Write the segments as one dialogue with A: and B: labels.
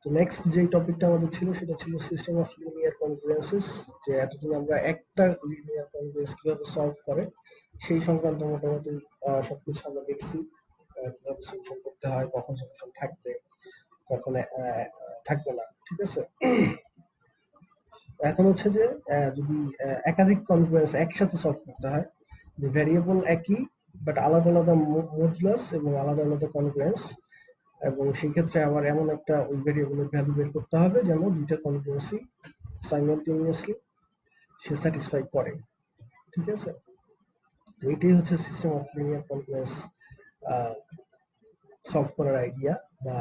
A: তো নেক্সট যে টপিকটা আমাদের ছিল সেটা ছিল সিস্টেম অফ লিনিয়ার কনগ্রুয়েন্সেস, যে এতদিন আমরা একটা লিনিয়ার কনগ্রুয়েন্স কিভাবে সলভ করে সেই সংক্রান্ত মোটামুটি সবকিছু আমরা দেখছি। কিভাবে সলিউশন করতে হয়, কখন সলিউশন থাকবে, কখন থাকবে না, ঠিক আছে। এখন হচ্ছে যে যদি একাধিক কনগ্রুয়েন্স একসাথে সলভ করতে হয়, যে ভ্যারিয়েবল একই বাট আলাদা আলাদা মডুলাস এবং আলাদা আলাদা কনগ্রুয়েন্স, এবং সেই ক্ষেত্রে আবার এমন একটা ওই ভ্যারিয়েবলের ভ্যালু বের করতে হবে যেন দুইটা কনগ্রুয়েন্সি সাইমালটেনিয়াসলি সে স্যাটিসফাই করে, ঠিক আছে। তো এটাই হচ্ছে system of linear congruence solve করার আইডিয়া বা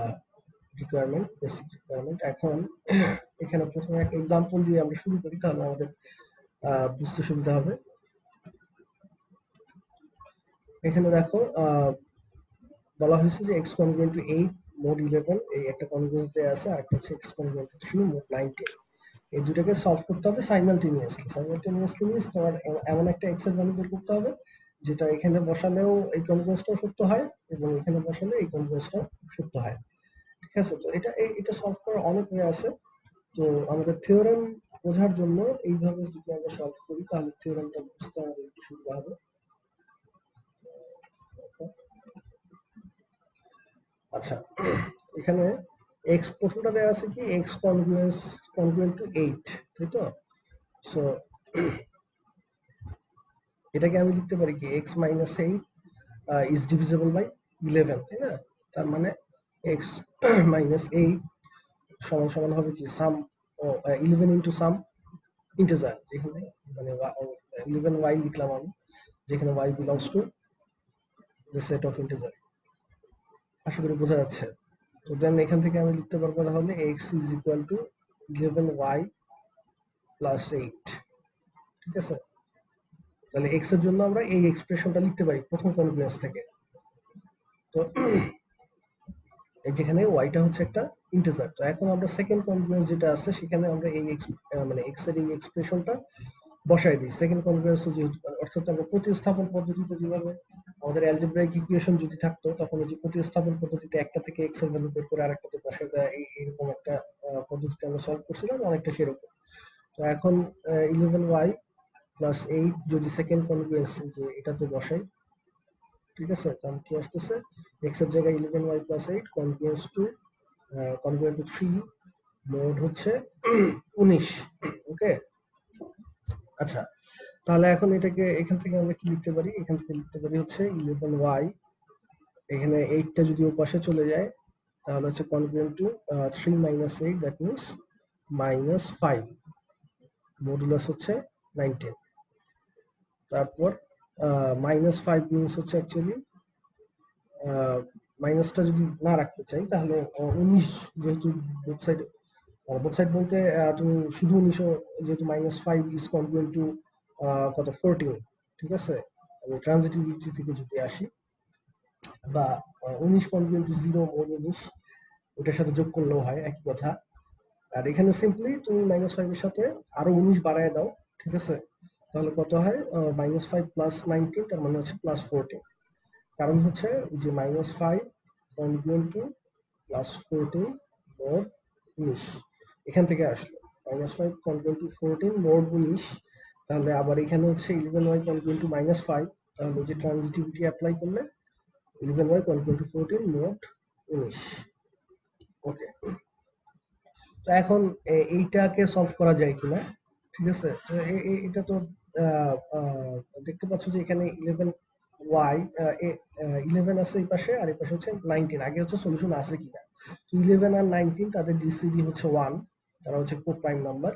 A: রিকোয়ারমেন্ট, বেসিক রিকোয়ারমেন্ট। এখন এখানে প্রথমে একটা এক্সাম্পল দিয়ে আমরা শুরু করি, তাহলে আমাদের বুঝতে সুবিধা হবে। এখানে দেখো বলা হয়েছে যে x কনগ্রুয়েন্ট টু 8 মোড 11 এই একটা কনগ্রুয়েন্স দেয়া আছে, আর একটা হচ্ছে x কনগ্রুয়েন্ট টু 3 মোড 19। এই দুটাকে সলভ করতে হবে সাইমালটেনিয়াসলি। সাইমালটেনিয়াসলি মিন্স তোমার এমন একটা x এর ভ্যালু বের করতে হবে যেটা এখানে বসালেও এই কনগ্রুয়েন্সটাও সত্য হয় এবং এখানে বসালে এই কনগ্রুয়েন্সটাও সত্য হয়, ঠিক আছে। তো এটা সলভ করার অনেক ওয়ে আছে। তো আমাদের থিওরেম বোঝার জন্য এইভাবে যদি আমরা সলভ করি তাহলে থিওরেমটা বুঝতে আমাদের একটু সুবিধা হবে। আচ্ছা, এখানে x প্রথমটা দেওয়া আছে কি x কনগ্রুয়েন্ট টু 8, তাই তো। সো এটাকে আমি লিখতে পারি কি x minus 8 is divisible by 11, তাই না। তার মানে x মাইনাস 8 সমান সমান হবে কি সাম 11 ইন্টু সাম ইন্টিজার, যেখানে মানে 11y লিখলাম আমি, যেখানে y belongs to the set of integer. আশা করি বোঝা যাচ্ছে। তো দেন এখান থেকে আমি লিখতে পারবো তাহলে x is equal two 11y plus 8, ঠিক আছে। তাহলে x এর জন্য আমরা এই এক্সপ্রেশনটা লিখতে পারি প্রথম কনগ্রুয়েন্স থেকে। তো যেখানে ওয়াইটা হচ্ছে একটা ইন্টিজার। তো এখন আমরা সেকেন্ড কনগ্রুয়েন্স যেটা আছে সেখানে আমরা এই মানে x এর এই এক্সপ্রেশনটা বসাই দিই সেকেন্ড কনগ্রুয়েন্স যেহেতু, অর্থাৎ আমরা প্রতিস্থাপন পদ্ধতিতে যেভাবে আমাদের অ্যালজেব্রাইক ইকুয়েশন যদি থাকতো তখন ওই যে প্রতিস্থাপন পদ্ধতিতে একটা থেকে x এর ভ্যালু বের করে আরেকটাতে বসাই দেয়, এইরকম একটা পদ্ধতিতে আমরা সলভ করছিলাম, অনেকটা সেরকম। তো এখন 11y প্লাস 8 যদি সেকেন্ড কনগ্রুয়েন্স যে এটাতে বসাই, ঠিক আছে, তাহলে কি আসতেছে x এর জায়গায় 11y plus 8 congruent to 3 mode হচ্ছে 19। ওকে, আচ্ছা, তাহলে এখন এটাকে এখান থেকে আমরা কি লিখতে পারি, এখান থেকে লিখতে পারি হচ্ছে 11y, এখানে 8টা যদি ও পাশে চলে যায় তাহলে হচ্ছে congruent to 3 minus 8, that means minus 5, modulus হচ্ছে 19। তারপর মাইনাস 5 মিন্স হচ্ছে অ্যাকচুয়ালি মাইনাসটা যদি না রাখতে চাই তাহলে 19, যেহেতু বোথ সাইড বলতে তুমি শুধু 19, যেহেতু মাইনাস 5 ইজ কনগ্রুয়েন্ট টু কত 14, ঠিক আছে। আমি ট্রানজিটিভিটি থেকে যদি আসি, বা 19 কনগ্রুয়েন্ট টু 0 মোড 19, ওটার সাথে যোগ করলেও হয়, একই কথা। আর এখানে সিম্পলি তুমি মাইনাস 5 এর সাথে আরো 19 বাড়ায় দাও, ঠিক আছে। তাহলে কত হয় মাইনাস 5 প্লাস 19, তার মানে হচ্ছে প্লাস 14। কারণ হচ্ছে যে minus 5 congruent to plus 14 mod 19, এখান থেকে আসলো মাইনাস 5 কনগ্রুয়েন্ট টু 14 মোড 19। তাহলে আবার এখানে হচ্ছে 11y কনগ্রুয়েন্ট টু মাইনাস 5, তাহলে যে ট্রানজিটিভিটি অ্যাপ্লাই করলে 11y কনগ্রুয়েন্ট টু 14 মোড 19। ওকে, তো এখন এইটাকে সলভ করা যায় কিনা, ঠিক আছে। তো এটা তো দেখতে পাচ্ছ যে এখানে 11y 11 আছে এই পাশে, আর এই পাশে হচ্ছে 19। আগে হচ্ছে সলিউশন আছে কিনা। তো 11 আর 19 তাদের জিসিডি হচ্ছে 1, তারা হচ্ছে কোপ্রাইম নাম্বার।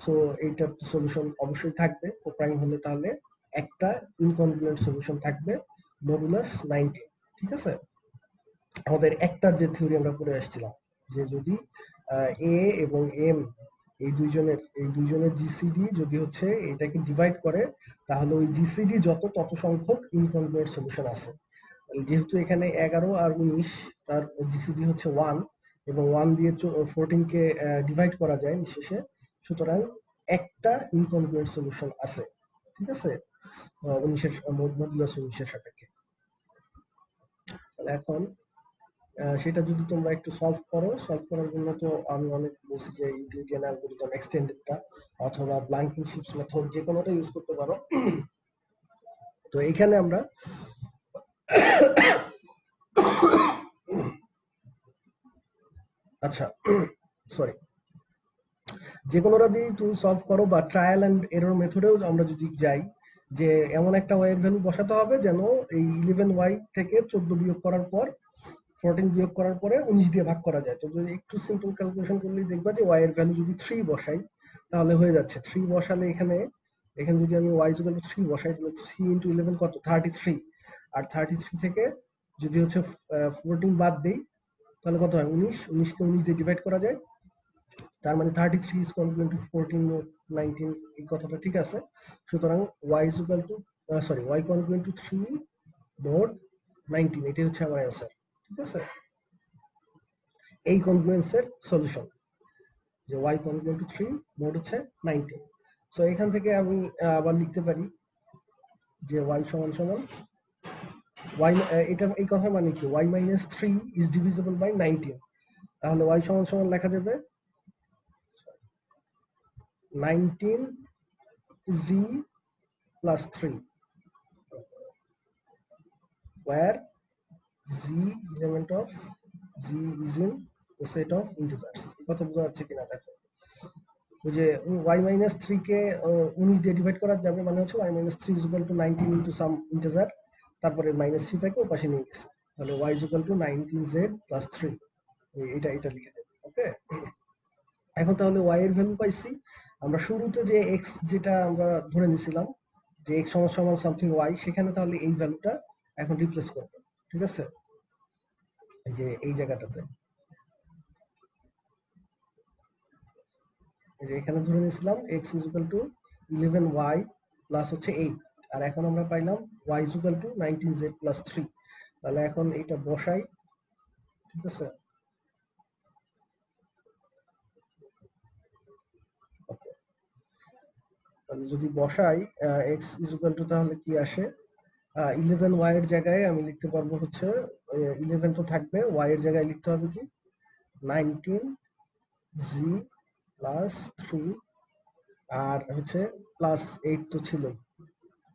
A: সো এইটার সলিউশন অবশ্যই থাকবে কোপ্রাইম হলে, তাহলে একটা ইনকনগ্রুয়েন্ট সলিউশন থাকবে মডুলাস 19, ঠিক আছে। আমাদের একটার যে থিওরি আমরা পড়ে আসছিলাম, যে যদি এ এবং এম এই দুইজনের জিসিডি যদি হচ্ছে এটাকে ডিভাইড করে, তাহলে ওই জিসিডি তত সংখ্যক ইনকনগ্রুয়েন্ট সলিউশন আছে। যেহেতু এখানে 11 আর 19, তার জিসিডি হচ্ছে 1, এবং 1 দিয়ে 14 কে ডিভাইড করা যায় নিঃশেষে, সুতরাং একটা ইনকনগ্রুয়েন্ট সলিউশন আছে, ঠিক আছে, 19 এর মডুলাস 19 এর সাপেক্ষে। তাহলে এখন সেটা যদি তোমরা একটু সলভ করার জন্য তো আমি অনেক বলছি যে ইউক্লিডিয়ান অ্যালগরিদম এক্সটেন্ডেডটা অথবা ব্ল্যাঙ্কিনশিপস মেথড যে কোনোটা ইউজ করতে পারো। তো এখানে আমরা আচ্ছা সরি, যে কোনোটা দিয়ে তুমি সলভ করো বা ট্রায়াল অ্যান্ড এরর মেথডেও আমরা যদি যাই যে এমন একটা ওয়াই ভ্যালু বসাতে হবে যেন এই 11y থেকে 14 বিয়োগ করার পর 14 বিয়োগ করার পরে 19 দিয়ে ভাগ করা যায়। তো যদি একটু সিম্পল ক্যালকুলেশন করলেই দেখবা যে y এর ভ্যালু যদি 3 বসাই তাহলে হয়ে যাচ্ছে। 3 বসালে এখানে এখানে যদি আমি y 3 বসাই তাহলে 3 ইন্টু 11 কত 33, আর 33 থেকে যদি হচ্ছে 14 বাদ দেই তাহলে কত হয় 19, 19 কে 19 দিয়ে ডিভাইড করা যায়, তার মানে 33 is equal to 14 or 19, এই কথাটা ঠিক আছে। সুতরাং y is equal to y equal to 3 mod 19, এটাই হচ্ছে আমার অ্যান্সার। ঠিক আছে, এই কনগ্রুয়েন্সের সলিউশন যে y equal to 3 mod হচ্ছে 19। সো এখান থেকে আমি আবার লিখতে পারি যে y সমান সমান y, এটা এই কথা মানে কি y minus 3 is divisible by 19, তাহলে y সমান সমান লেখা যাবে 19z plus 3 where z element of z is in the set of integers। কথা বোঝা যাচ্ছে কিনা দেখো, ওই যে y minus 3 কে 19 দিয়ে ডিভাইড করা যাবে মানে হচ্ছে y minus 3 is equal to 19 into some integer, তারপরে মাইনাস 3 টাকে ওপাশে নিয়ে গেছে, তাহলে y is equal to 19z plus 3, এটা লিখে দেবে। ওকে, এখন তাহলে y এর ভ্যালু পাইছি আমরা। শুরুতে যে x যেটা আমরা ধরে নিয়েছিলাম যে x সমান সমান সামথিং y, সেখানে তাহলে এই ভ্যালুটা এখন রিপ্লেস করব। ঠিক আছে, যে এই জায়গাটাতে এই যে এখানে ধরে নিয়েছিলাম x is equal to 11y plus হচ্ছে 8, আর এখন আমরা পাইলাম y is equal to 19z plus 3। তাহলে এখন এটা বসাই। ঠিক আছে, ওকে, তাহলে যদি বসাই x is equal to তাহলে কি আসে 11y এর জায়গায় আমি লিখতে পারবো হচ্ছে 11 তো থাকবে, y এর জায়গায় লিখতে হবে কি 19z প্লাস 3, আর হচ্ছে প্লাস 8 তো ছিলই,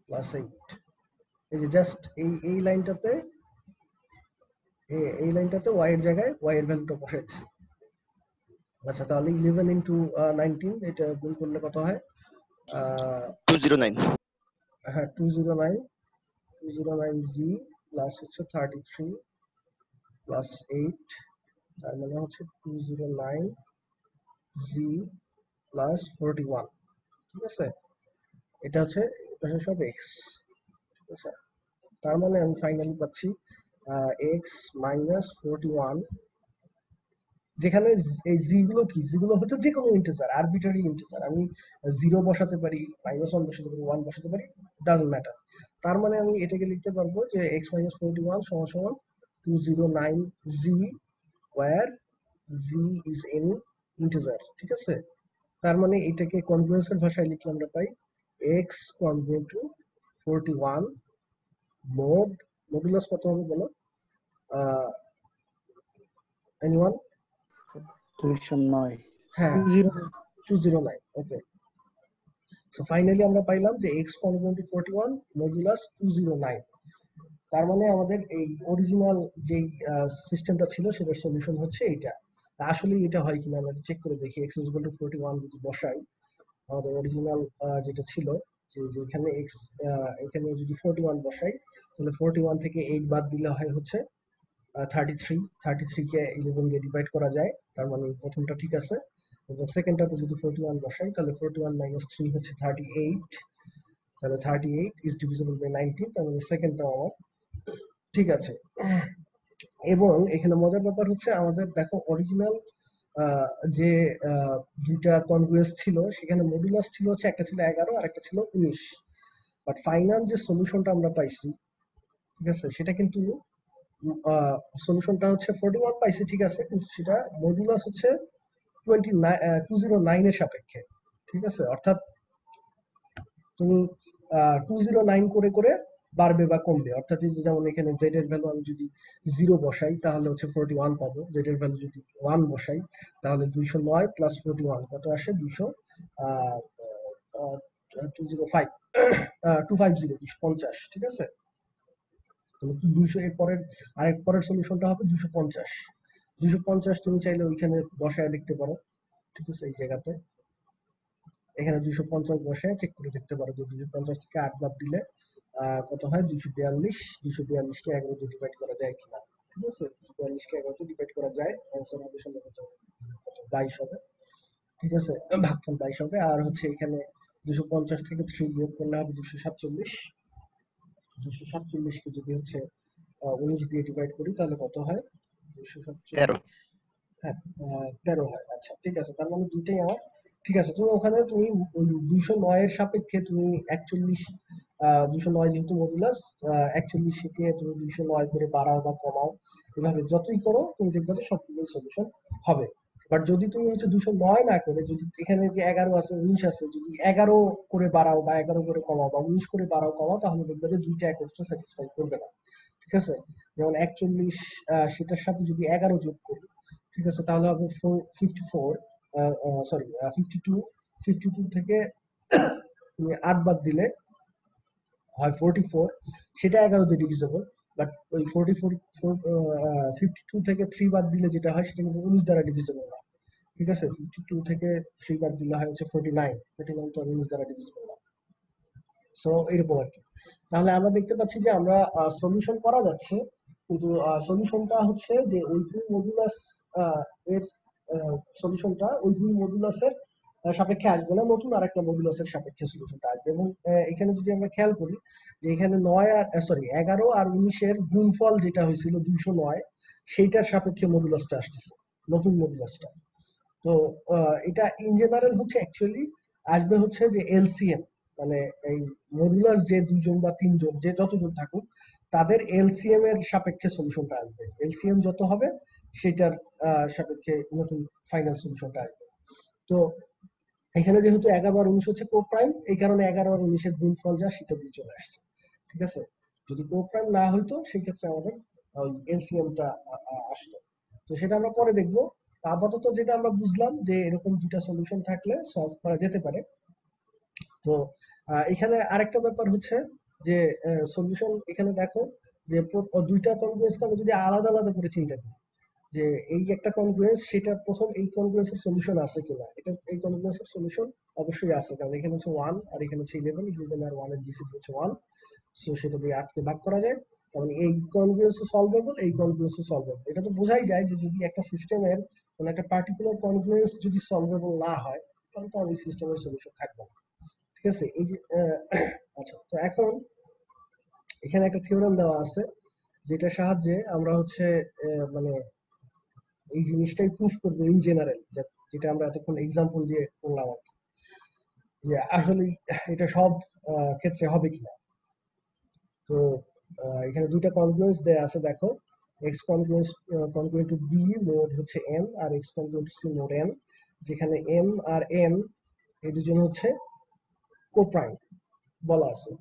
A: প্লাস 8। এই যে জাস্ট এই লাইনটাতে এই লাইনটাতে y এর জায়গায় y এর ভ্যালুটা বসাই দিচ্ছি। আচ্ছা, তাহলে 11 ইন্টু 19 এটা গুণ করলে কত হয়
B: 209।
A: হ্যাঁ 209z প্লাস হচ্ছে 33 প্লাস 8, তার মানে হচ্ছে 209z প্লাস 41। ঠিক আছে, এটা হচ্ছে সব x। ঠিক আছে, তার মানে আমি ফাইনালি পাচ্ছি x মাইনাস 41, যেখানে এই জি গুলো কি, জি গুলো হচ্ছে যে কোনো ইন্টিজার, আরবিটারি ইন্টিজার। আমি 0 বসাতে পারি, -1 বসাতে পারি, 1 বসাতে পারি, ডাজন্ট ম্যাটার। তার মানে আমি এটাকে লিখতে পারবো যে x মাইনাস 41 সমান সমান 209z where z is any integer. ঠিক আছে, তার মানে এটাকে কনগ্রুয়েন্সের ভাষায় লিখলে আমরা পাই x congruent to 41 mod modulus কত হবে বলো এনিওয়ান?
C: 209।
A: হ্যাঁ 209। ওকে, সো ফাইনালি আমরা পাইলাম যে x কনগ্রুয়েন্ট টু 41 মডুলাস 209। তার মানে আমাদের এই অরিজিনাল যেই সিস্টেমটা ছিল সেটার সলিউশন হচ্ছে এইটা। আসলে এটা হয় কিনা আমরা চেক করে দেখি। x is equal to 41 যদি বসাই আমাদের অরিজিনাল যেটা ছিল যে যেখানে x এখানে যদি 41 বসাই তাহলে 41 থেকে 8 বাদ দিলে হয় হচ্ছে 33 কে 11 দিয়ে ডিভাইড করা যায়, তার মানে প্রথমটা ঠিক আছে। এবং সেকেন্ডটাতে যদি 41 বসাই তাহলে 41 মাইনাস 3 হচ্ছে 38, তাহলে 38 ইজ ডিভিজিবল বাই 19, তার মানে সেকেন্ডটা আমার ঠিক আছে। এবং এখানে মজার ব্যাপার হচ্ছে আমাদের দেখো অরিজিনাল যে দুইটা কনগ্রুয়েন্স ছিল সেখানে মডুলাস ছিল হচ্ছে একটা ছিল 11 আর একটা ছিল 19, বাট ফাইনাল যে সলিউশনটা আমরা পাইছি ঠিক আছে সেটা কিন্তু সলিউশনটা হচ্ছে 41 পাইছি ঠিক আছে, কিন্তু সেটা মডুলাস হচ্ছে 209 এর সাপেক্ষে। ঠিক আছে, অর্থাৎ তুমি 209 করে করে বাড়বে বা কমবে, অর্থাৎ এই যে যেমন এখানে z এর ভ্যালু আমি যদি 0 বসাই তাহলে হচ্ছে 41 পাবো, z এর ভ্যালু যদি 1 বসাই তাহলে 209 প্লাস 41 কত আসে 200 আহ, আহ, 205 250 250, ঠিক আছে। তাহলে 200 এর পরের আরেক পরের সলিউশনটা হবে 250। 250 তুমি চাইলে ওইখানে বসায় দেখতে পারো, ঠিক আছে। এই জায়গাতে এখানে 250 বসায় চেক করে দেখতে পারো যে 250 থেকে 8 বাদ দিলে কত হয় 242। 242 কে 11 দিয়ে ডিভাইড করা যায় কিনা, ঠিক আছে। 242 কে 11 দিয়ে ডিভাইড করা যায়, অ্যান্সার হবে সম্ভবত কত 22 হবে, ঠিক আছে। ভাগফল 22 হবে। আর হচ্ছে এখানে 250 থেকে 3 বিয়োগ করলে হবে 247। 247 কে যদি হচ্ছে 19 দিয়ে ডিভাইড করি তাহলে কত হয়
B: 13।
A: 247, হ্যাঁ 13 হয়। আচ্ছা ঠিক আছে, তার মানে দুইটাই আমার ঠিক আছে। তুমি ওখানে তুমি 209 এর সাপেক্ষে তুমি 41, 209 যেহেতু মডুলাস, 41 কে তুমি 209 করে বাড়াও বা কমাও, এভাবে যতই করো তুমি দেখবে যে সবগুলোই সলিউশন হবে। বাট যদি তুমি হচ্ছে 209 না করে, যদি এখানে যে 11 আছে 19 আছে, যদি 11 করে বাড়াও বা 11 করে কমাও বা 19 করে বাড়াও কমাও, তাহলে দেখবে যে দুইটা একত্রে স্যাটিসফাই করবে না, ঠিক আছে। যেমন 41 সেটার সাথে যদি 11 যোগ করি, ঠিক আছে, তাহলে হবে 54, সরি 52। 52 থেকে তুমি 8 বাদ দিলে হয় 44, সেটা 11 দিয়ে ডিভিজেবল। বাট ওই 44 52 থেকে 3 বাদ দিলে যেটা হয় সেটা কিন্তু 19 দ্বারা ডিভিজেবল না, ঠিক আছে। 52 থেকে 3 বাদ দিলে হয় হচ্ছে 49, 49 তো 19 দ্বারা ডিভিজেবল না। সো এরকম আর কি। তাহলে আমরা দেখতে পাচ্ছি যে আমরা সলিউশন করা যাচ্ছে, কিন্তু সলিউশনটা হচ্ছে যে ওই দুই মডুলাস এর সলিউশনটা ওই দুই মডুলাসের সাপেক্ষে আসবে না, নতুন আরেকটা মডুলাসের সাপেক্ষে সলিউশনটা আসবে। এবং এখানে যদি আমরা খেয়াল করি যে এখানে 9 আর সরি 11 আর 19 এর গুণফল যেটা হয়েছিল 209, সেইটার সাপেক্ষে মডুলাসটা আসতেছে, নতুন মডুলাসটা। তো এটা ইন জেনারেল হচ্ছে অ্যাকচুয়ালি আসবে হচ্ছে যে এলসিএম, মানে এই মডুলাস যে দুইজন বা তিনজন যে যতজন থাকুক তাদের এলসিএম এর সাপেক্ষে সলিউশনটা আসবে। এলসিএম যত হবে সেটার সাপেক্ষে নতুন ফাইনাল সলিউশনটা আসবে। তো এখানে যেহেতু 11 আর 19 হচ্ছে কোপ্রাইম, এই কারণে 11 আর 19 এর গুণফল যা সেটা দিয়ে চলে আসছে, ঠিক আছে। যদি কোপ্রাইম না হইতো সেই ক্ষেত্রে আমাদের ওই এলসিএমটা আসলো। তো সেটা আমরা পরে দেখবো। আপাতত যেটা আমরা বুঝলাম যে এরকম দুটা সলিউশন থাকলে সলভ করা যেতে পারে। তো এখানে আরেকটা ব্যাপার হচ্ছে যে সলিউশন এখানে দেখো যে দুইটা কনগ্রুয়েন্সকে আমরা যদি আলাদা আলাদা করে চিন্তা করি, যে এই একটা কনগ্রুয়েন্স সেটা প্রথম এই কনগ্রুয়েন্সের সলিউশন আছে কিনা, এটা এই কনগ্রুয়েন্সের সলিউশন অবশ্যই আছে, কারণ এখানে হচ্ছে 1 আর এখানে হচ্ছে 11, 11 আর 1 এর জিসিডি হচ্ছে 1, সো সেটা দিয়ে 8 কে ভাগ করা যায়। তার মানে এই কনগ্রুয়েন্সও সলভেবল, এই কনগ্রুয়েন্সও সলভেবল। এটা তো বোঝাই যায় যে যদি একটা সিস্টেমের মানে একটা পার্টিকুলার কনগ্রুয়েন্স যদি সলভেবল না হয় তাহলে তো ওই সিস্টেমের সলিউশন থাকবে না, ঠিক আছে। এই যে আচ্ছা, তো এখন এখানে একটা থিওরেম দেওয়া আছে যেটার সাহায্যে আমরা হচ্ছে মানে এই জিনিসটাই প্রুফ করবো ইন জেনারেল, যেটা আমরা এতক্ষণ এক্সাম্পল দিয়ে করলাম আর কি, যে আসলে এটা সব ক্ষেত্রে হবে কিনা। তো এখানে দুইটা কনগ্রুয়েন্স দেয়া আছে, দেখো x congruent to b mod হচ্ছে m আর x congruent to c mod n, যেখানে m আর n এই দুজন হচ্ছে কোপ্রাইম বলা আছে।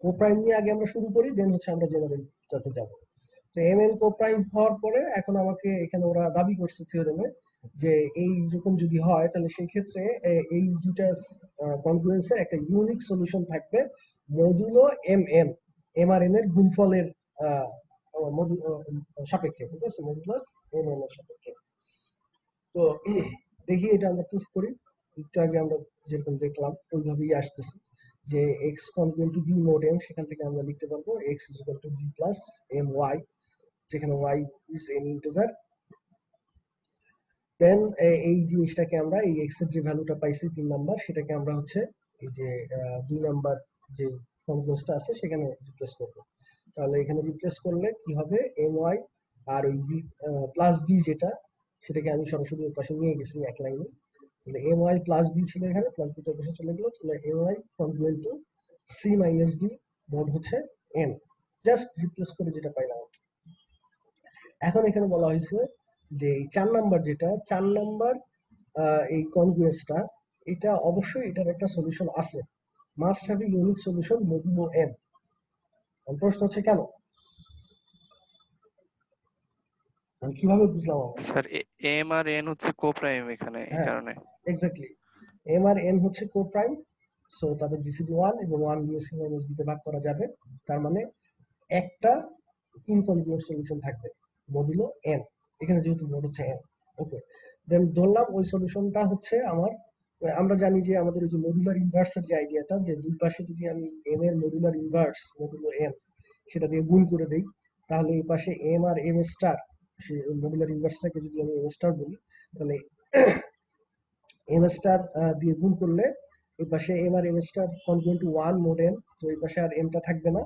A: কোপ্রাইম নিয়ে আগে আমরা শুরু করি, দেন হচ্ছে আমরা জেনারেল যাতে যাব। তো এম এন কোপ্রাইম হওয়ার পরে এখন আমাকে এখানে ওরা দাবি করছে থিওরেমে যে এই রকম যদি হয় তাহলে সেই ক্ষেত্রে এই দুটা কনগ্রুয়েন্সের একটা ইউনিক সলিউশন থাকবে modulo M M, M R N এর গুণফলের আহ, সাপেক্ষে, ঠিক আছে, মডুলাস এম এন এর সাপেক্ষে। তো দেখি এটা আমরা প্রুফ করি। একটু আগে আমরা যেরকম দেখলাম ওইভাবেই আসতেছে যে x congruent to B mod m, সেখান থেকে আমরা লিখতে পারবো x is equal to b plus m y, যেখানে y is an integer। Then এই জিনিসটাকে আমরা এই x এর যে ভ্যালুটা পাইছি 3 নাম্বার, সেটাকে আমরা হচ্ছে এই যে 2 নাম্বার যে কনগ্রুয়েন্সটা আছে সেখানে রিপ্লেস করব। তাহলে এখানে রিপ্লেস করলে কি হবে my, আর ওই প্লাস b যেটা সেটাকে আমি সরাসরি ওর পাশে নিয়ে গেছি এক লাইনে। তাহলে my প্লাস b ছিল এখানে, প্লাস b টার পাশে চলে গেল, তাহলে my congruent to c minus b mod হচ্ছে n, জাস্ট রিপ্লেস করে যেটা পাইলাম। এখন এখানে বলা হয়েছে যে এই 4 নাম্বার যেটা 4 নাম্বার এই কনগ্রুয়েন্সটা, এটা অবশ্যই এটার একটা সলিউশন আছে, must have a unique solution modulo n। প্রশ্ন হচ্ছে কেন, আমি কিভাবে বুঝলাম আমরা?
D: স্যার এম আর এন হচ্ছে কোপ্রাইম এখানে, এই
A: হ্যাঁ,
D: কারণে।
A: এক্স্যাক্টলি, এম আর এন হচ্ছে কোপ্রাইম, সো তাদের জিসিডি 1 এবং 1 দিয়ে সি মাইনাস বি তে ভাগ করা যাবে, তার মানে একটা ইনকনগ্রুয়েন্ট সলিউশন থাকবে মডুলো এন, এখানে যেহেতু মোড হচ্ছে এন। ওকে, দেন ধরলাম ওই সলিউশনটা হচ্ছে আমার, আমরা জানি যে আমাদের ওই যে মডুলার ইনভার্সের যে আইডিয়াটা, যে দুই পাশে যদি আমি এম এর মডুলার ইনভার্স মডুলো এন সেটা দিয়ে গুণ করে দেই, তাহলে এই পাশে এম আর এম স্টার, সে মডুলার ইনভার্সটাকে যদি আমি এম স্টার বলি, তাহলে এম স্টার দিয়ে গুণ করলে এই পাশে এম আর m star congruent to 1 mod n, তো এই পাশে আর এমটা থাকবে না,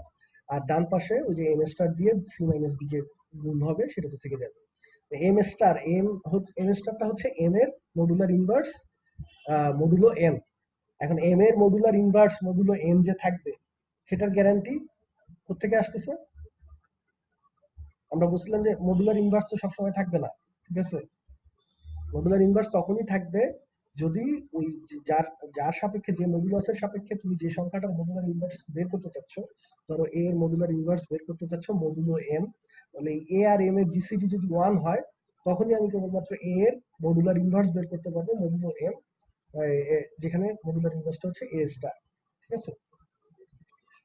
A: আর ডান পাশে ওই যে এম স্টার দিয়ে সি মাইনাস বি যে গুণ হবে সেটা তো থেকে যাবে। এম স্টার এম স্টারটা হচ্ছে এম এর মডুলার ইনভার্স মডুলো এন। এখন এম এর মডুলার ইনভার্স মডুলো এন যে থাকবে সেটার গ্যারান্টি কোত্থেকে আসতেছে? আমরা বুঝলাম যে মডুলার ইনভার্স তো সবসময় থাকবে না, ঠিক আছে? মডুলার ইনভার্স তখনই থাকবে যদি ওই যার যার সাপেক্ষে, যে মডুলাসের সাপেক্ষে তুমি যে সংখ্যাটার মডুলার ইনভার্স বের করতে চাচ্ছ, ধরো এ এর মডুলার ইনভার্স বের করতে চাচ্ছ মডুলো এম, তাহলে এ আর এম এর জিসিডি যদি 1 হয়, তখনই আমি কেবলমাত্র এ এর মডুলার ইনভার্স বের করতে পারবো মডুলো এম, যেখানে মডুলার ইনভার্সটা হচ্ছে এ স্টার, ঠিক আছে?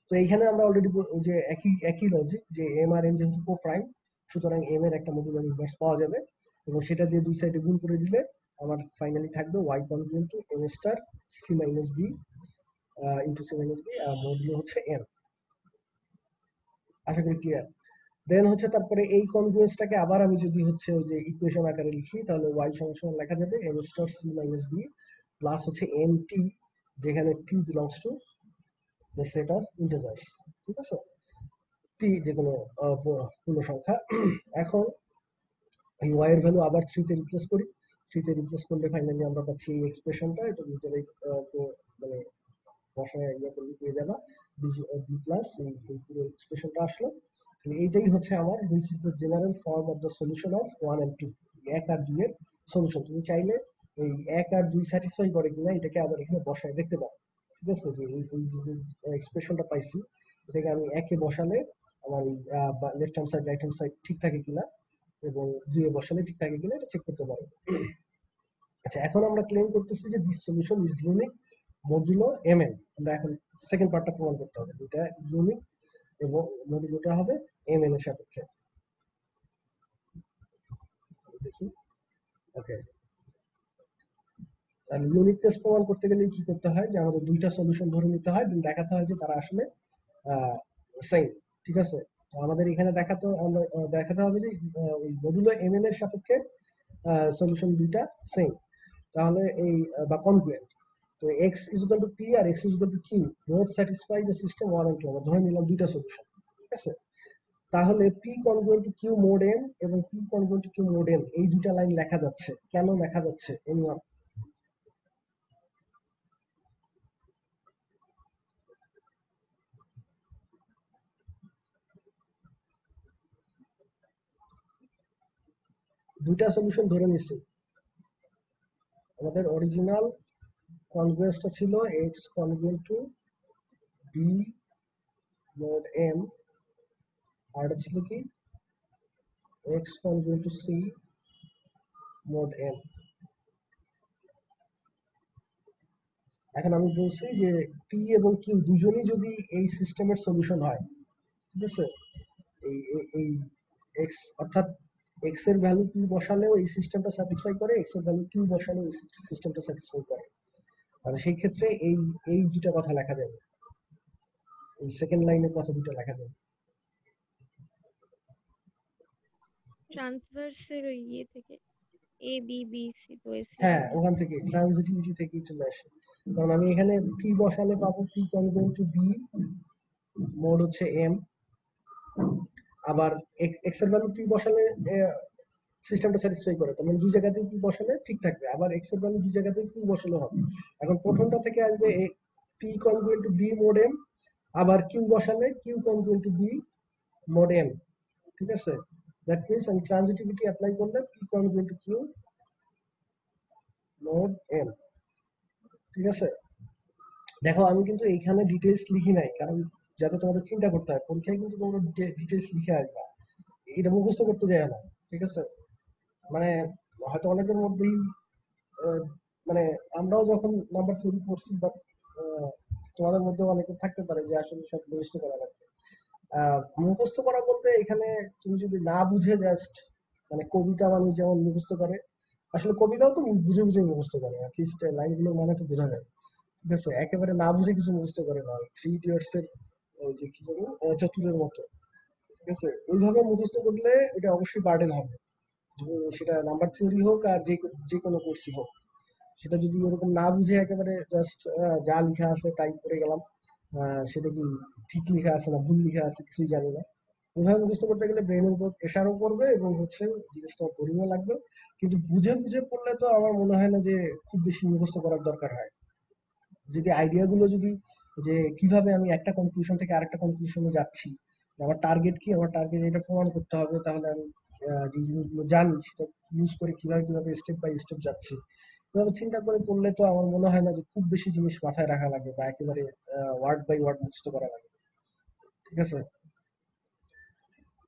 A: তো এইখানে আমরা অলরেডি যে একই একই লজিক, যে এম আর এম যেহেতু কো প্রাইম, সুতরাং এম এর একটা মডুলার ইনভার্স পাওয়া যাবে এবং সেটা দিয়ে দুই সাইডে গুণ করে দিলে আমার ফাইনালি থাকবে Y conjugate to M star C minus B into C minus B, আর মডুলো হচ্ছে এম। আশা করি ক্লিয়ার। দেন হচ্ছে তারপরে এই কনজুগেন্সটাকে আবার আমি যদি হচ্ছে ওই যে ইকুয়েশন আকারে লিখি, তাহলে ওয়াই সমান লেখা যাবে M star C minus B plus হচ্ছে এন টি, যেখানে T belongs to the set of integers, ঠিক আছে? টি যে কোনো পূর্ণ সংখ্যা। এখন এই ওয়াই এর ভ্যালু আবার 3 তে রিপ্লেস করি, 3 তে রিপ্লেস করলে ফাইনালি আমরা পাচ্ছি এই এক্সপ্রেশনটা, এটা নিজেরাই মানে বসায় ইয়ে করলে পেয়ে যাবা বি প্লাস এই পুরো এক্সপ্রেশনটা আসলো। তাহলে এইটাই হচ্ছে আমার which is the general form of the solution of 1 and 2, এক আর দুই এর সলিউশন। তুমি চাইলে এই এক আর দুই স্যাটিসফাই করে কিনা এটাকে আবার এখানে বসায় দেখতে পারো, ঠিক আছে? যে এই যে এক্সপ্রেশনটা পাইছি, এটাকে আমি একে বসালে আমার left hand side right hand side ঠিক থাকে কিনা এবং দুইয়ে বসালে ঠিক থাকে কিনা এটা চেক করতে পারো। আচ্ছা, এখন আমরা ক্লেম করতেছি যে this solution is unique modulo mn। আমরা এখন সেকেন্ড পার্টটা প্রমাণ করতে হবে, যেটা ইউনিক এবং মডুলোটা হবে mn এর সাপেক্ষে। দেখি, ওকে, তাহলে ইউনিকনেস প্রমাণ করতে গেলে কি করতে হয়, যে আমাদের দুইটা সলিউশন ধরে নিতে হয়, দেখাতে হয় যে তারা আসলে সেম, ঠিক আছে? তো আমাদের এখানে দেখাতে হবে যে ওই মডুলো mn এর সাপেক্ষে সলিউশন দুইটা সেম, তাহলে এই বা কনগ্রুয়েন্ট। তো x is equal to p R x is equal to q both satisfy the system 1 and 2, আমরা ধরে নিলাম দুইটা সলিউশন, ঠিক আছে? তাহলে p congruent to q mod n এবং p congruent to q mod n এই দুইটা লাইন লেখা যাচ্ছে, কেন লেখা যাচ্ছে? এনিওয়ান? দুইটা সলিউশন ধরে নিচ্ছি, আমাদের অরিজিনাল কনগ্রুয়েন্সটা ছিল x congruent to b mod m, আর এটা ছিল কি x congruent to c mod n। এখন আমি বলছি যে p এবং q দুজনই যদি এই সিস্টেমের সলিউশন হয়, ঠিক আছে, এই এই x অর্থাৎ x এর ভ্যালু p বসালেও এই সিস্টেমটা স্যাটিসফাই করে, x এর ভ্যালু q বসালেও এই সিস্টেমটা স্যাটিসফাই করে, তাহলে সেই ক্ষেত্রে এই এই দুটো কথা লেখা যাবে, এই সেকেন্ড লাইনের কথা দুটো লেখা যাবে।
E: ট্রান্সভার্সের ওই ইয়ে থেকে এ বি বি সি তো এসি
A: হ্যাঁ, ওখান থেকে ট্রানজিটিভিটি থেকে চলে আসে, কারণ আমি এখানে p বসালে পাবো p congruent to b mod হচ্ছে m, আবার x এর ভ্যালু p বসালে সিস্টেমটা স্যাটিসফাই করে, তার মানে দুই জায়গাতেই p বসালে ঠিক থাকবে, আবার x এর ভ্যালু দুই জায়গাতেই p বসালে হবে। এখন প্রথমটা থেকে আসবে p congruent to b mod m, আবার q বসালে q congruent to b mod m, ঠিক আছে? দ্যাট মিন্স আমি ট্রানজিটিভিটি অ্যাপ্লাই করলে p congruent to q mod m, ঠিক আছে? দেখো আমি কিন্তু এইখানে ডিটেইলস লিখি নাই, কারণ যাতে তোমাদের চিন্তা করতে হয়, পরীক্ষায় কিন্তু তোমরা ডিটেলস লিখে আসবা, এটা মুখস্থ করতে যায় না, ঠিক আছে? মানে হয়তো অনেকের মধ্যেই মানে আমরাও যখন নাম্বার থিওরি পড়ছি, বাট তোমাদের মধ্যেও অনেকে থাকতে পারে যে আসলে সব মুখস্থ করা লাগবে। মুখস্থ করা বলতে এখানে তুমি যদি না বুঝে জাস্ট, মানে কবিতা মানুষ যেমন মুখস্থ করে, আসলে কবিতাও তো বুঝে বুঝে মুখস্থ করে, অ্যাটলিস্ট লাইনগুলো মানে তো বোঝা যায়, ঠিক আছে? একেবারে না বুঝে কিছু মুখস্থ করে না, থ্রি ইডিয়টস এর ওই যে কি জানি চতুরের মতো, ঠিক আছে? ওইভাবে মুখস্থ করলে এটা অবশ্যই বার্ডেন হবে, সেটা নাম্বার থিওরি হোক আর যে কোনো কোর্সই হোক। সেটা যদি ওরকম না বুঝে একেবারে জাস্ট যা লেখা আছে টাইপ করে গেলাম, সেটা কি ঠিক লেখা আছে না ভুল লেখা আছে কিছুই জানি না, ওইভাবে মুখস্থ করতে গেলে ব্রেনের উপর প্রেশারও পড়বে এবং হচ্ছে জিনিসটা বোরিংও লাগবে। কিন্তু বুঝে বুঝে পড়লে তো আমার মনে হয় না যে খুব বেশি মুখস্থ করার দরকার হয়। যদি আইডিয়া গুলো যদি, যে কিভাবে আমি একটা কনক্লুশন থেকে আরেকটা কনক্লুশনে যাচ্ছি, আমার টার্গেট কি, আমার টার্গেট এটা প্রমাণ করতে হবে, তাহলে আমি যে জিনিসগুলো জানি সেটা ইউজ করে কিভাবে কিভাবে স্টেপ বাই স্টেপ যাচ্ছি, এভাবে চিন্তা করে পড়লে তো আমার মনে হয় না যে খুব বেশি জিনিস মাথায় রাখা লাগে বা একেবারে ওয়ার্ড বাই ওয়ার্ড মুখস্থ করা লাগে, ঠিক আছে?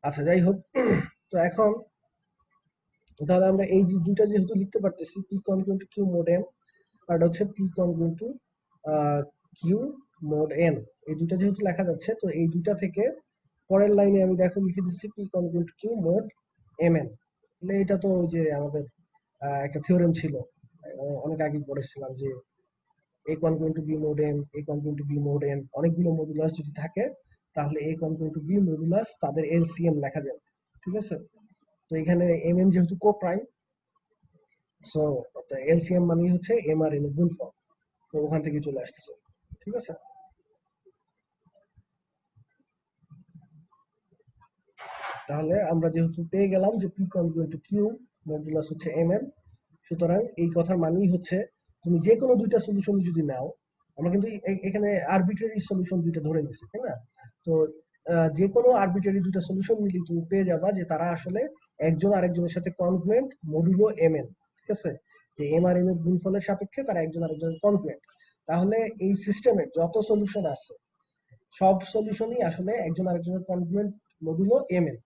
A: আচ্ছা, যাই হোক। তো এখন তাহলে আমরা এই যে দুইটা যেহেতু লিখতে পারতেছি, P congruent to Q mod M, আর এটা হচ্ছে P congruent to Q mod N, এই দুইটা যেহেতু লেখা যাচ্ছে, তো এই দুইটা থেকে পরের লাইনে আমি দেখো লিখে দিচ্ছি p congruent to Q mod m n. তাহলে এটা তো ওই যে আমাদের একটা থিওরেম ছিল, অনেক আগে পড়েছিলাম যে A congruent to B mod M, A congruent to B mod N, অনেকগুলো মডুলাস যদি থাকে তাহলে A congruent to B modulus তাদের এলসিএম লেখা যাবে, ঠিক আছে? তো এখানে এম এন যেহেতু কো প্রাইম, সো এলসিএম মানে হচ্ছে এম আর এন এর গুণফল, তো ওখান থেকে চলে আসতেছে, ঠিক আছে? তাহলে আমরা যেহেতু পেয়ে গেলাম যে p congruent to q modulus হচ্ছে এম এন, সুতরাং এই কথার মানেই হচ্ছে তুমি যে কোনো দুইটা সলিউশন যদি নাও, আমরা কিন্তু এখানে আরবিট্রারি সলিউশন দুইটা ধরে নিছি, তাই না? তো যে কোনো আরবিট্রারি দুইটা সলিউশন মিলি তুমি পেয়ে যাবা যে তারা আসলে একজন আরেকজনের সাথে কনগ্রুয়েন্ট মডুলো এম এন, ঠিক আছে? যে এম আর এন এর গুণফলের সাপেক্ষে তারা একজন আরেকজনের কনগ্রুয়েন্ট। তাহলে এই সিস্টেমের যত সলিউশন আছে সব সলিউশনই আসলে একজন আরেকজনের কনগ্রুয়েন্ট মডুলো এম এন।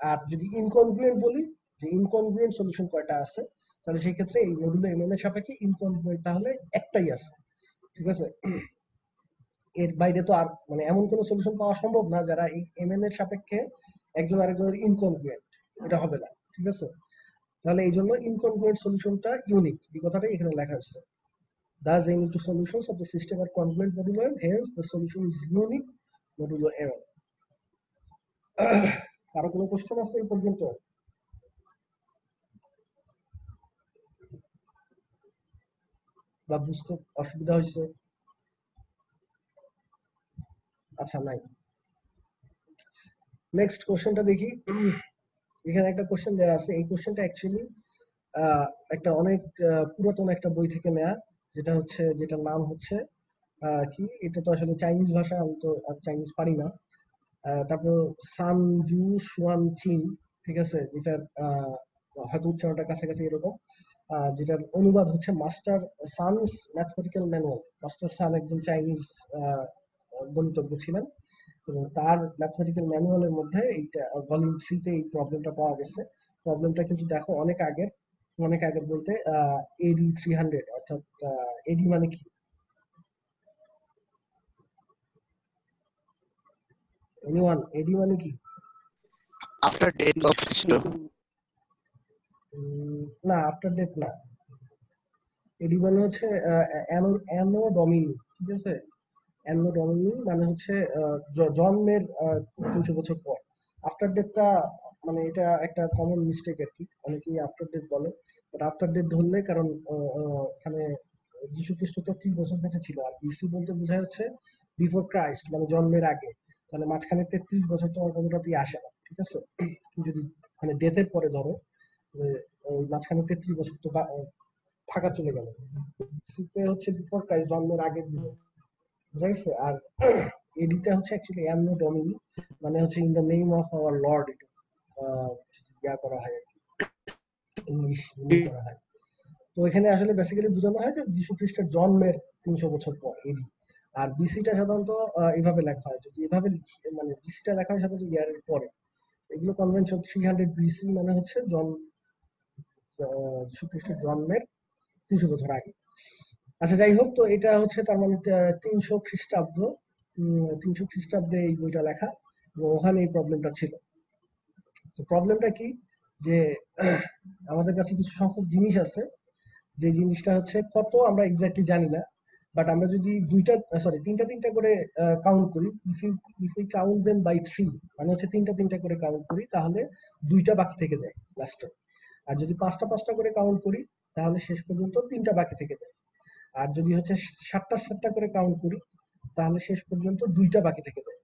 A: আর যদি ইনকনগ্রুয়েন্ট বলি, যে ইনকনগ্রুয়েন্ট সলিউশন কয়টা আছে, তাহলে সেই ক্ষেত্রে এই মডুলো এম এন এর সাপেক্ষে ইনকনগ্রুয়েন্ট তাহলে একটাই আছে, ঠিক আছে? এর বাইরে তো আর মানে এমন কোনো সলিউশন পাওয়া সম্ভব না যারা এই এম এন এর সাপেক্ষে একজন আরেকজনের ইনকনগ্রুয়েন্ট, এটা হবে না, ঠিক আছে? তাহলে এই জন্য ইনকনগ্রুয়েন্ট সলিউশনটা ইউনিক, এই কথাটাই এখানে লেখা হচ্ছে। Thus, any two solutions of the system are congruent modulo m, hence the solution is unique modulo m. কারো কোনো কোশ্চেন আছে এই পর্যন্ত? বা বুঝতে অসুবিধা হয়েছে? আচ্ছা, নাই। নেক্সট কোশ্চেনটা দেখি। এখানে একটা কোশ্চেন দেওয়া আছে, এই কোশ্চেনটা অ্যাকচুয়ালি একটা অনেক পুরাতন একটা বই থেকে নেয়া, যেটা হচ্ছে, যেটার নাম হচ্ছে কি, এটা তো আসলে চাইনিজ ভাষা, আমি তো আর চাইনিজ পারি না। তারপর সান জু সুয়ান চিন, ঠিক আছে, যেটার হয়তো উচ্চারণটা কাছাকাছি এরকম, যেটার অনুবাদ হচ্ছে master Sun's mathematical manual. Master Sun একজন চাইনিজ গণিতজ্ঞ ছিলেন, এবং তার ম্যাথমেটিক্যাল ম্যানুয়ালের মধ্যে এইটা ভলিউম 3-তে এই প্রবলেমটা পাওয়া গেছে। প্রবলেমটা কিন্তু দেখো অনেক আগের, অনেক আগের বলতে এডি 300, অর্থাৎ এডি মানে কি? এনিওয়ান, এডি মানে কি?
B: After death of Cristo.
A: না, আফটার ডেট না। এডি মানে হচ্ছে অ্যানো ডমিনি, ঠিক আছে? অ্যানো ডমিনি মানে হচ্ছে জন্মের 300 বছর পর। আফটার ডেটটা মানে এটা একটা কমন মিস্টেক আর কি, অনেকেই আফটার ডেট বলে, বাট আফটার ডেট ধরলে, কারণ এখানে যীশু খ্রিস্ট 33 বছর বেঁচে ছিল, আর বিসি বলতে বোঝায় হচ্ছে বিফোর ক্রাইস্ট, মানে জন্মের আগে। তাহলে মাঝখানে 33 বছর তোমার কোনোটাতেই আসে না, ঠিক আছে? তুমি যদি মানে ডেথের পরে ধরো, ওই মাঝখানে 33 বছর তো ফাঁকা চলে গেল। বিসিতে হচ্ছে বিফোর ক্রাইস্ট, জন্মের আগের দিনে, বুঝা গেছে? আর এডিটা হচ্ছে অ্যাকচুয়ালি অ্যানো ডমিনি, মানে হচ্ছে in the name of our Lord, এটা ইয়া করা হয় আর কি, ইংলিশ করা হয়। তো এখানে আসলে বেসিক্যালি বোঝানো হয় যে যীশু খ্রিস্টের জন্মের 300 বছর পর এডি। আর বিসিটা সাধারণত এইভাবে লেখা হয়, যদি এভাবে মানে বিসিটা লেখা হয় সাধারণত ইয়ারের পরে। এগুলো কনভেনশন 300 বিসি মানে হচ্ছে যীশু খ্রিস্টের জন্মের 300 বছর আগে। আচ্ছা যাই হোক, তো এটা হচ্ছে তার মানে 300 খ্রিস্টাব্দ, 300 খ্রিস্টাব্দে এই বইটা লেখা, এবং ওখানে এই প্রবলেমটা ছিল। তো প্রবলেমটা কি, যে আমাদের কাছে কিছু সংখ্যক জিনিস আছে, যে জিনিসটা হচ্ছে কত আমরা এক্স্যাক্টলি জানি না, বাট আমরা যদি তিনটা তিনটা করে কাউন্ট করি, if you count them by 3, মানে হচ্ছে তিনটা তিনটা করে কাউন্ট করি, তাহলে দুইটা বাকি থেকে যায় লাস্টে। আর যদি পাঁচটা পাঁচটা করে কাউন্ট করি, তাহলে শেষ পর্যন্ত তিনটা বাকি থেকে যায়। আর যদি হচ্ছে সাতটা সাতটা করে কাউন্ট করি, তাহলে শেষ পর্যন্ত দুইটা বাকি থেকে যায়।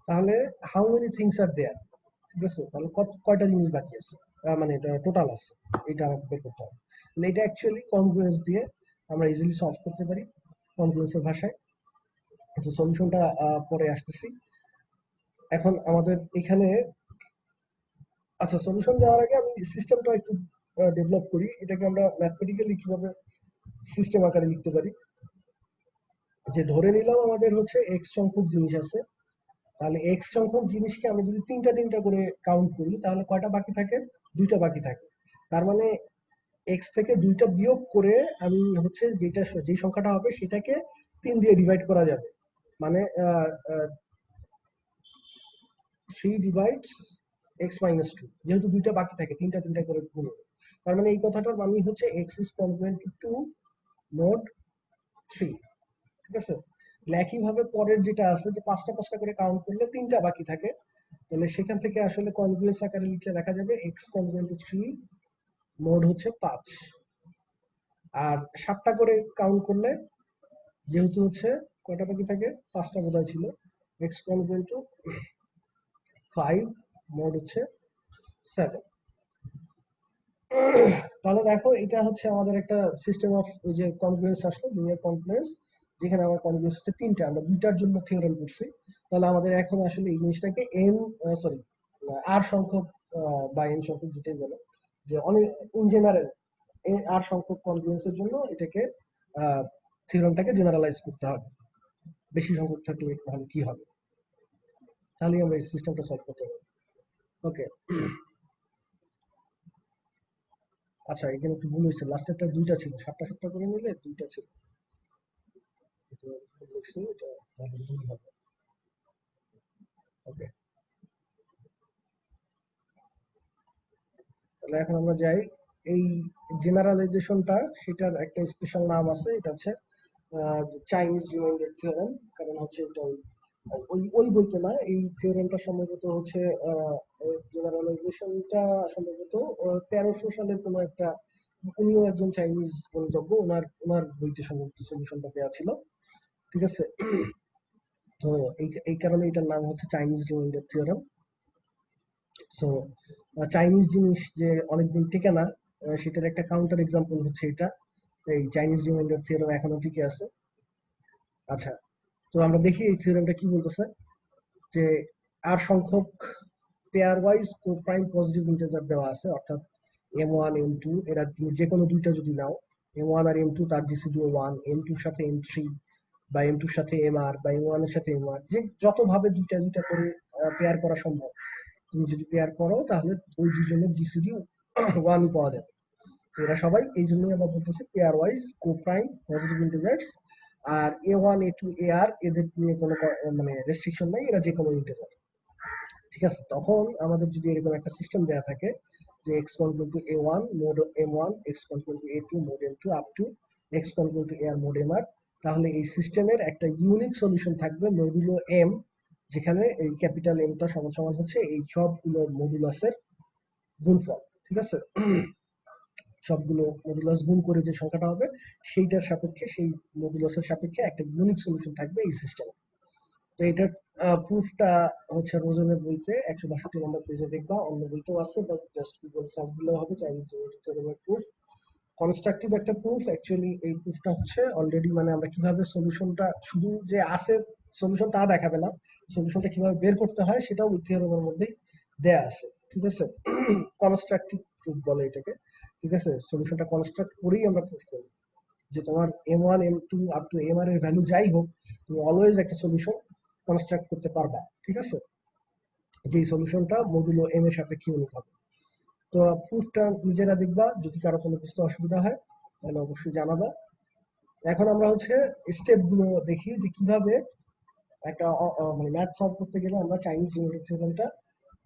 A: তাহলে হাউ মেনি থিংস আর দেয়ার, ঠিক আছে, তাহলে কয়টা জিনিস বাকি আছে, মানে এটা টোটাল আছে, এটা আমাকে বের করতে হবে। তাহলে এটা অ্যাকচুয়ালি কনগ্রুয়েন্স দিয়ে আমরা ইজিলি সলভ করতে পারি, কনগ্রুয়েন্সের ভাষায়। তো সলিউশনটা পরে আসতেছি। এখন আমাদের এখানে, আচ্ছা সলিউশন যাওয়ার আগে আমি সিস্টেমটা একটু ডেভেলপ করি। এটাকে আমরা ম্যাথমেটিক্যালি কিভাবে সিস্টেম আকারে লিখতে পারি, যে ধরে নিলাম আমাদের হচ্ছে এক্স সংখ্যক জিনিস আছে, তাহলে এক্স সংখ্যক জিনিসকে আমি যদি তিনটা তিনটা করে কাউন্ট করি, তাহলে কয়টা বাকি থাকে, দুইটা বাকি থাকে। তার মানে এক্স থেকে দুইটা বিয়োগ করে আমি হচ্ছে যেই সংখ্যাটা হবে সেটাকে 3 দিয়ে ডিভাইড করা যাবে, মানে 3 ডিভাইডস এক্স মাইনাস 2, যেহেতু দুইটা বাকি থাকে তিনটা তিনটা করে গুণ। তার মানে এই কথাটার মানে হচ্ছে x is congruent to 2 mod 3, ঠিক আছে। একইভাবে পরের যেটা আছে, যে পাঁচটা পাঁচটা করে কাউন্ট করলে তিনটা বাকি থাকে, তাহলে সেখান থেকে আসলে কনগ্রুয়েন্স আকারে লিখলে দেখা যাবে এক্স কনগ্রুয়েন্ট টু 3 মোড হচ্ছে 5। আর সাতটা করে কাউন্ট করলে, যেহেতু হচ্ছে কয়টা বাকি থাকে, পাঁচটা বোধহয় ছিল, এক্স কনগ্রুয়েন্ট টু 5 মোড হচ্ছে 7। তাহলে দেখো এটা হচ্ছে আমাদের একটা সিস্টেম অফ ওই যে কনগ্রুয়েন্স আসলো, লিনিয়ার কনগ্রুয়েন্স, যেখানে আমার কনগ্রুয়েন্স হচ্ছে তিনটা, আমরা দুইটার জন্য থিওরেম করছি। তাহলে আমাদের এখন আসলে এই জিনিসটাকে আর সংখ্যক বা এন সংখ্যক যেটাই বলে, যে অনেক ইন জেনারেল আর সংখ্যক কনগ্রুয়েন্সের জন্য এটাকে থিওরেমটাকে জেনারেলাইজ করতে হবে। বেশি সংখ্যক থাকলে তাহলে কি হবে, তাহলে আমরা এই সিস্টেমটা সলভ করতে পারবো। ওকে, আচ্ছা এখানে একটু ভুল হয়েছে, লাস্টেরটা দুইটা ছিল, সাতটা সাতটা করে নিলে দুইটা ছিল, লিখছি এটা, তাহলে দুই হবে। ওকে, তাহলে এখন আমরা যাই, এই জেনারেলাইজেশনটা সেটার একটা স্পেশাল নাম আছে, এটা হচ্ছে চাইনিজ রিমাইন্ডার থিওরেম। কারণ হচ্ছে এটা ওই ওই বইতে না, এই থিওরেমটা সম্ভবত হচ্ছে জেনারেলাইজেশনটা সম্ভবত 1300 সালের কোনো একটা, উনিও একজন চাইনিজ গণিতজ্ঞ, ওনার ওনার বইতে সম্ভবত সলিউশনটা দেওয়া ছিল, ঠিক আছে। তো এই কারণে এটার নাম হচ্ছে Chinese reminder theorem. So Chinese জিনিস যে অনেকদিন টিকে না, সেটার একটা কাউন্টার এক্সাম্পল হচ্ছে এটা, এই চাইনিজ রিমাইন্ডার থিওরেম এখনো টিকে আছে। আচ্ছা, তো আমরা দেখি এই থিওরেমটা কি বলতেছে, যে আর সংখ্যক pair wise coprime positive integer দেওয়া আছে, অর্থাৎ m1 m2 এরা তুমি যে কোনো দুইটা যদি নাও, m1 আর m2 তার জিসিডিও 1, m2 এর সাথে m3 বা m2 এর সাথে mr বা m1 এর সাথে mr, যে যতভাবে দুইটা দুইটা করে পেয়ার করা সম্ভব, তুমি যদি পেয়ার করো তাহলে ওই দুজনের জিসিডি 1 পাওয়া যাবে। এরা সবাই এই জন্যই আমরা বলতেছি pairwise coprime positive integers. আর a1 a2 ar এদের নিয়ে কোনো মানে রেস্ট্রিকশন নাই, এরা যে কোনো ইন্টিজার, ঠিক আছে। তখন আমাদের যদি এরকম একটা সিস্টেম দেয়া থাকে, যে x congruent to a1 mod m1, x congruent to a2 mod m2 up to x congruent to ar mod mr, তাহলে এই সিস্টেমের একটা ইউনিক সলিউশন থাকবে মডুলো m, যেখানে এই ক্যাপিটাল এমটা সমান সমান হচ্ছে এই সবগুলো মডুলাসের গুণফল, ঠিক আছে। সবগুলো মডুলাস গুণ করে যে সংখ্যাটা হবে সেইটার সাপেক্ষে, সেই মডুলাসের সাপেক্ষে একটা ইউনিক সলিউশন থাকবে এই সিস্টেমে। তো এটার প্রুফটা হচ্ছে রোজনের বইতে 162 নম্বর পেজে দেখবা, অন্য বইতেও আছে, বাট জাস্ট গুগল সার্চ দিলেও হবে চাইনিজ থিওরেমের প্রুফ, কনস্ট্রাকটিভ একটা প্রুফ। অ্যাকচুয়ালি এই প্রুফটা হচ্ছে অলরেডি, মানে আমরা কিভাবে সলিউশনটা শুধু যে আছে সলিউশন তা দেখাবে না, সলিউশনটা কিভাবে বের করতে হয় সেটাও ওই থিওরেমের মধ্যেই দেয়া আছে, ঠিক আছে। কনস্ট্রাকটিভ প্রুফ বলে এটাকে, ঠিক আছে, সলিউশনটা কনস্ট্রাক্ট করেই আমরা প্রুফ করি। যে তোমার m1 m2 up two mr এর ভ্যালু যাই হোক, তুমি অলওয়েজ একটা সলিউশন কনস্ট্রাক্ট করতে পারবা, ঠিক আছে, যে সলিউশনটা মডুলো m এর সাপেক্ষে ইউনিক হবে। তো প্রুফটা নিজেরা দেখবা, যদি কারো কোনো বুঝতে অসুবিধা হয় তাহলে অবশ্যই জানাবা। এখন আমরা হচ্ছে স্টেপ গুলো দেখি যে কিভাবে একটা মানে ম্যাথ সলভ করতে গেলে আমরা চাইনিজ ইউনিট থিওরেমটা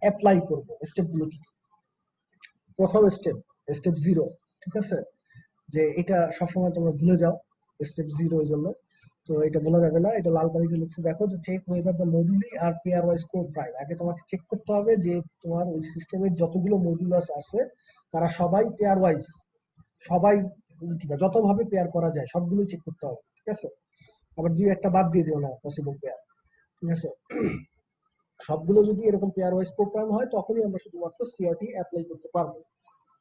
A: অ্যাপ্লাই করব। স্টেপ গুলো কি? প্রথম স্টেপ, স্টেপ 0, ঠিক আছে, যে এটা সবসময় তোমরা ভুলে যাও, স্টেপ 0 এর জন্য তো এটা বলা যাবে না, এটা লাল কালিতে লিখছে দেখো, যে check whether the moduli are pairwise coprime. আগে তোমাকে চেক করতে হবে যে তোমার ওই সিস্টেমের যতগুলো মডুলাস আছে তারা সবাই পেয়ার ওয়াইজ, সবাই যতভাবে পেয়ার করা যায় সবগুলো চেক করতে হবে, ঠিক আছে। আবার দুই একটা বাদ দিয়ে দিও না পসিবল পেয়ার, ঠিক আছে। সবগুলো যদি এরকম পেয়ার ওয়াইজ কোপ্রাইম হয় তখনই আমরা শুধুমাত্র সিআরটি অ্যাপ্লাই করতে পারবো,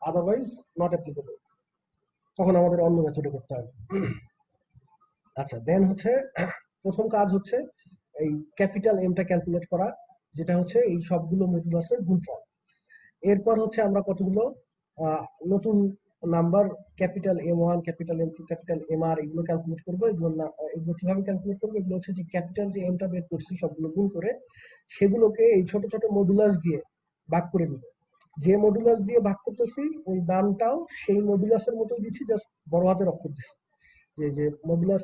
A: আদারওয়াইজ নট অ্যাপ্লিকেবল, তখন আমাদের অন্য মেথডে করতে হবে। আচ্ছা, দেন হচ্ছে প্রথম কাজ হচ্ছে এই ক্যাপিটাল এমটা ক্যালকুলেট করা, যেটা হচ্ছে এই সবগুলো মডুলাসের গুণফল। এরপর হচ্ছে আমরা কতগুলো নতুন number capital M1, capital M2, capital MR এগুলো ক্যালকুলেট করবো। এগুলো কিভাবে ক্যালকুলেট করবো? এগুলো হচ্ছে যে ক্যাপিটাল যে এমটা বের করছি সবগুলো গুণ করে সেগুলোকে এই ছোট ছোট মডুলাস দিয়ে ভাগ করে দিব। যে মডুলাস দিয়ে ভাগ করতেছি ওই দামটাও সেই মডুলাসের মতোই দিচ্ছি, জাস্ট বড় হাতের অক্ষর দিচ্ছি। যে মডুলাস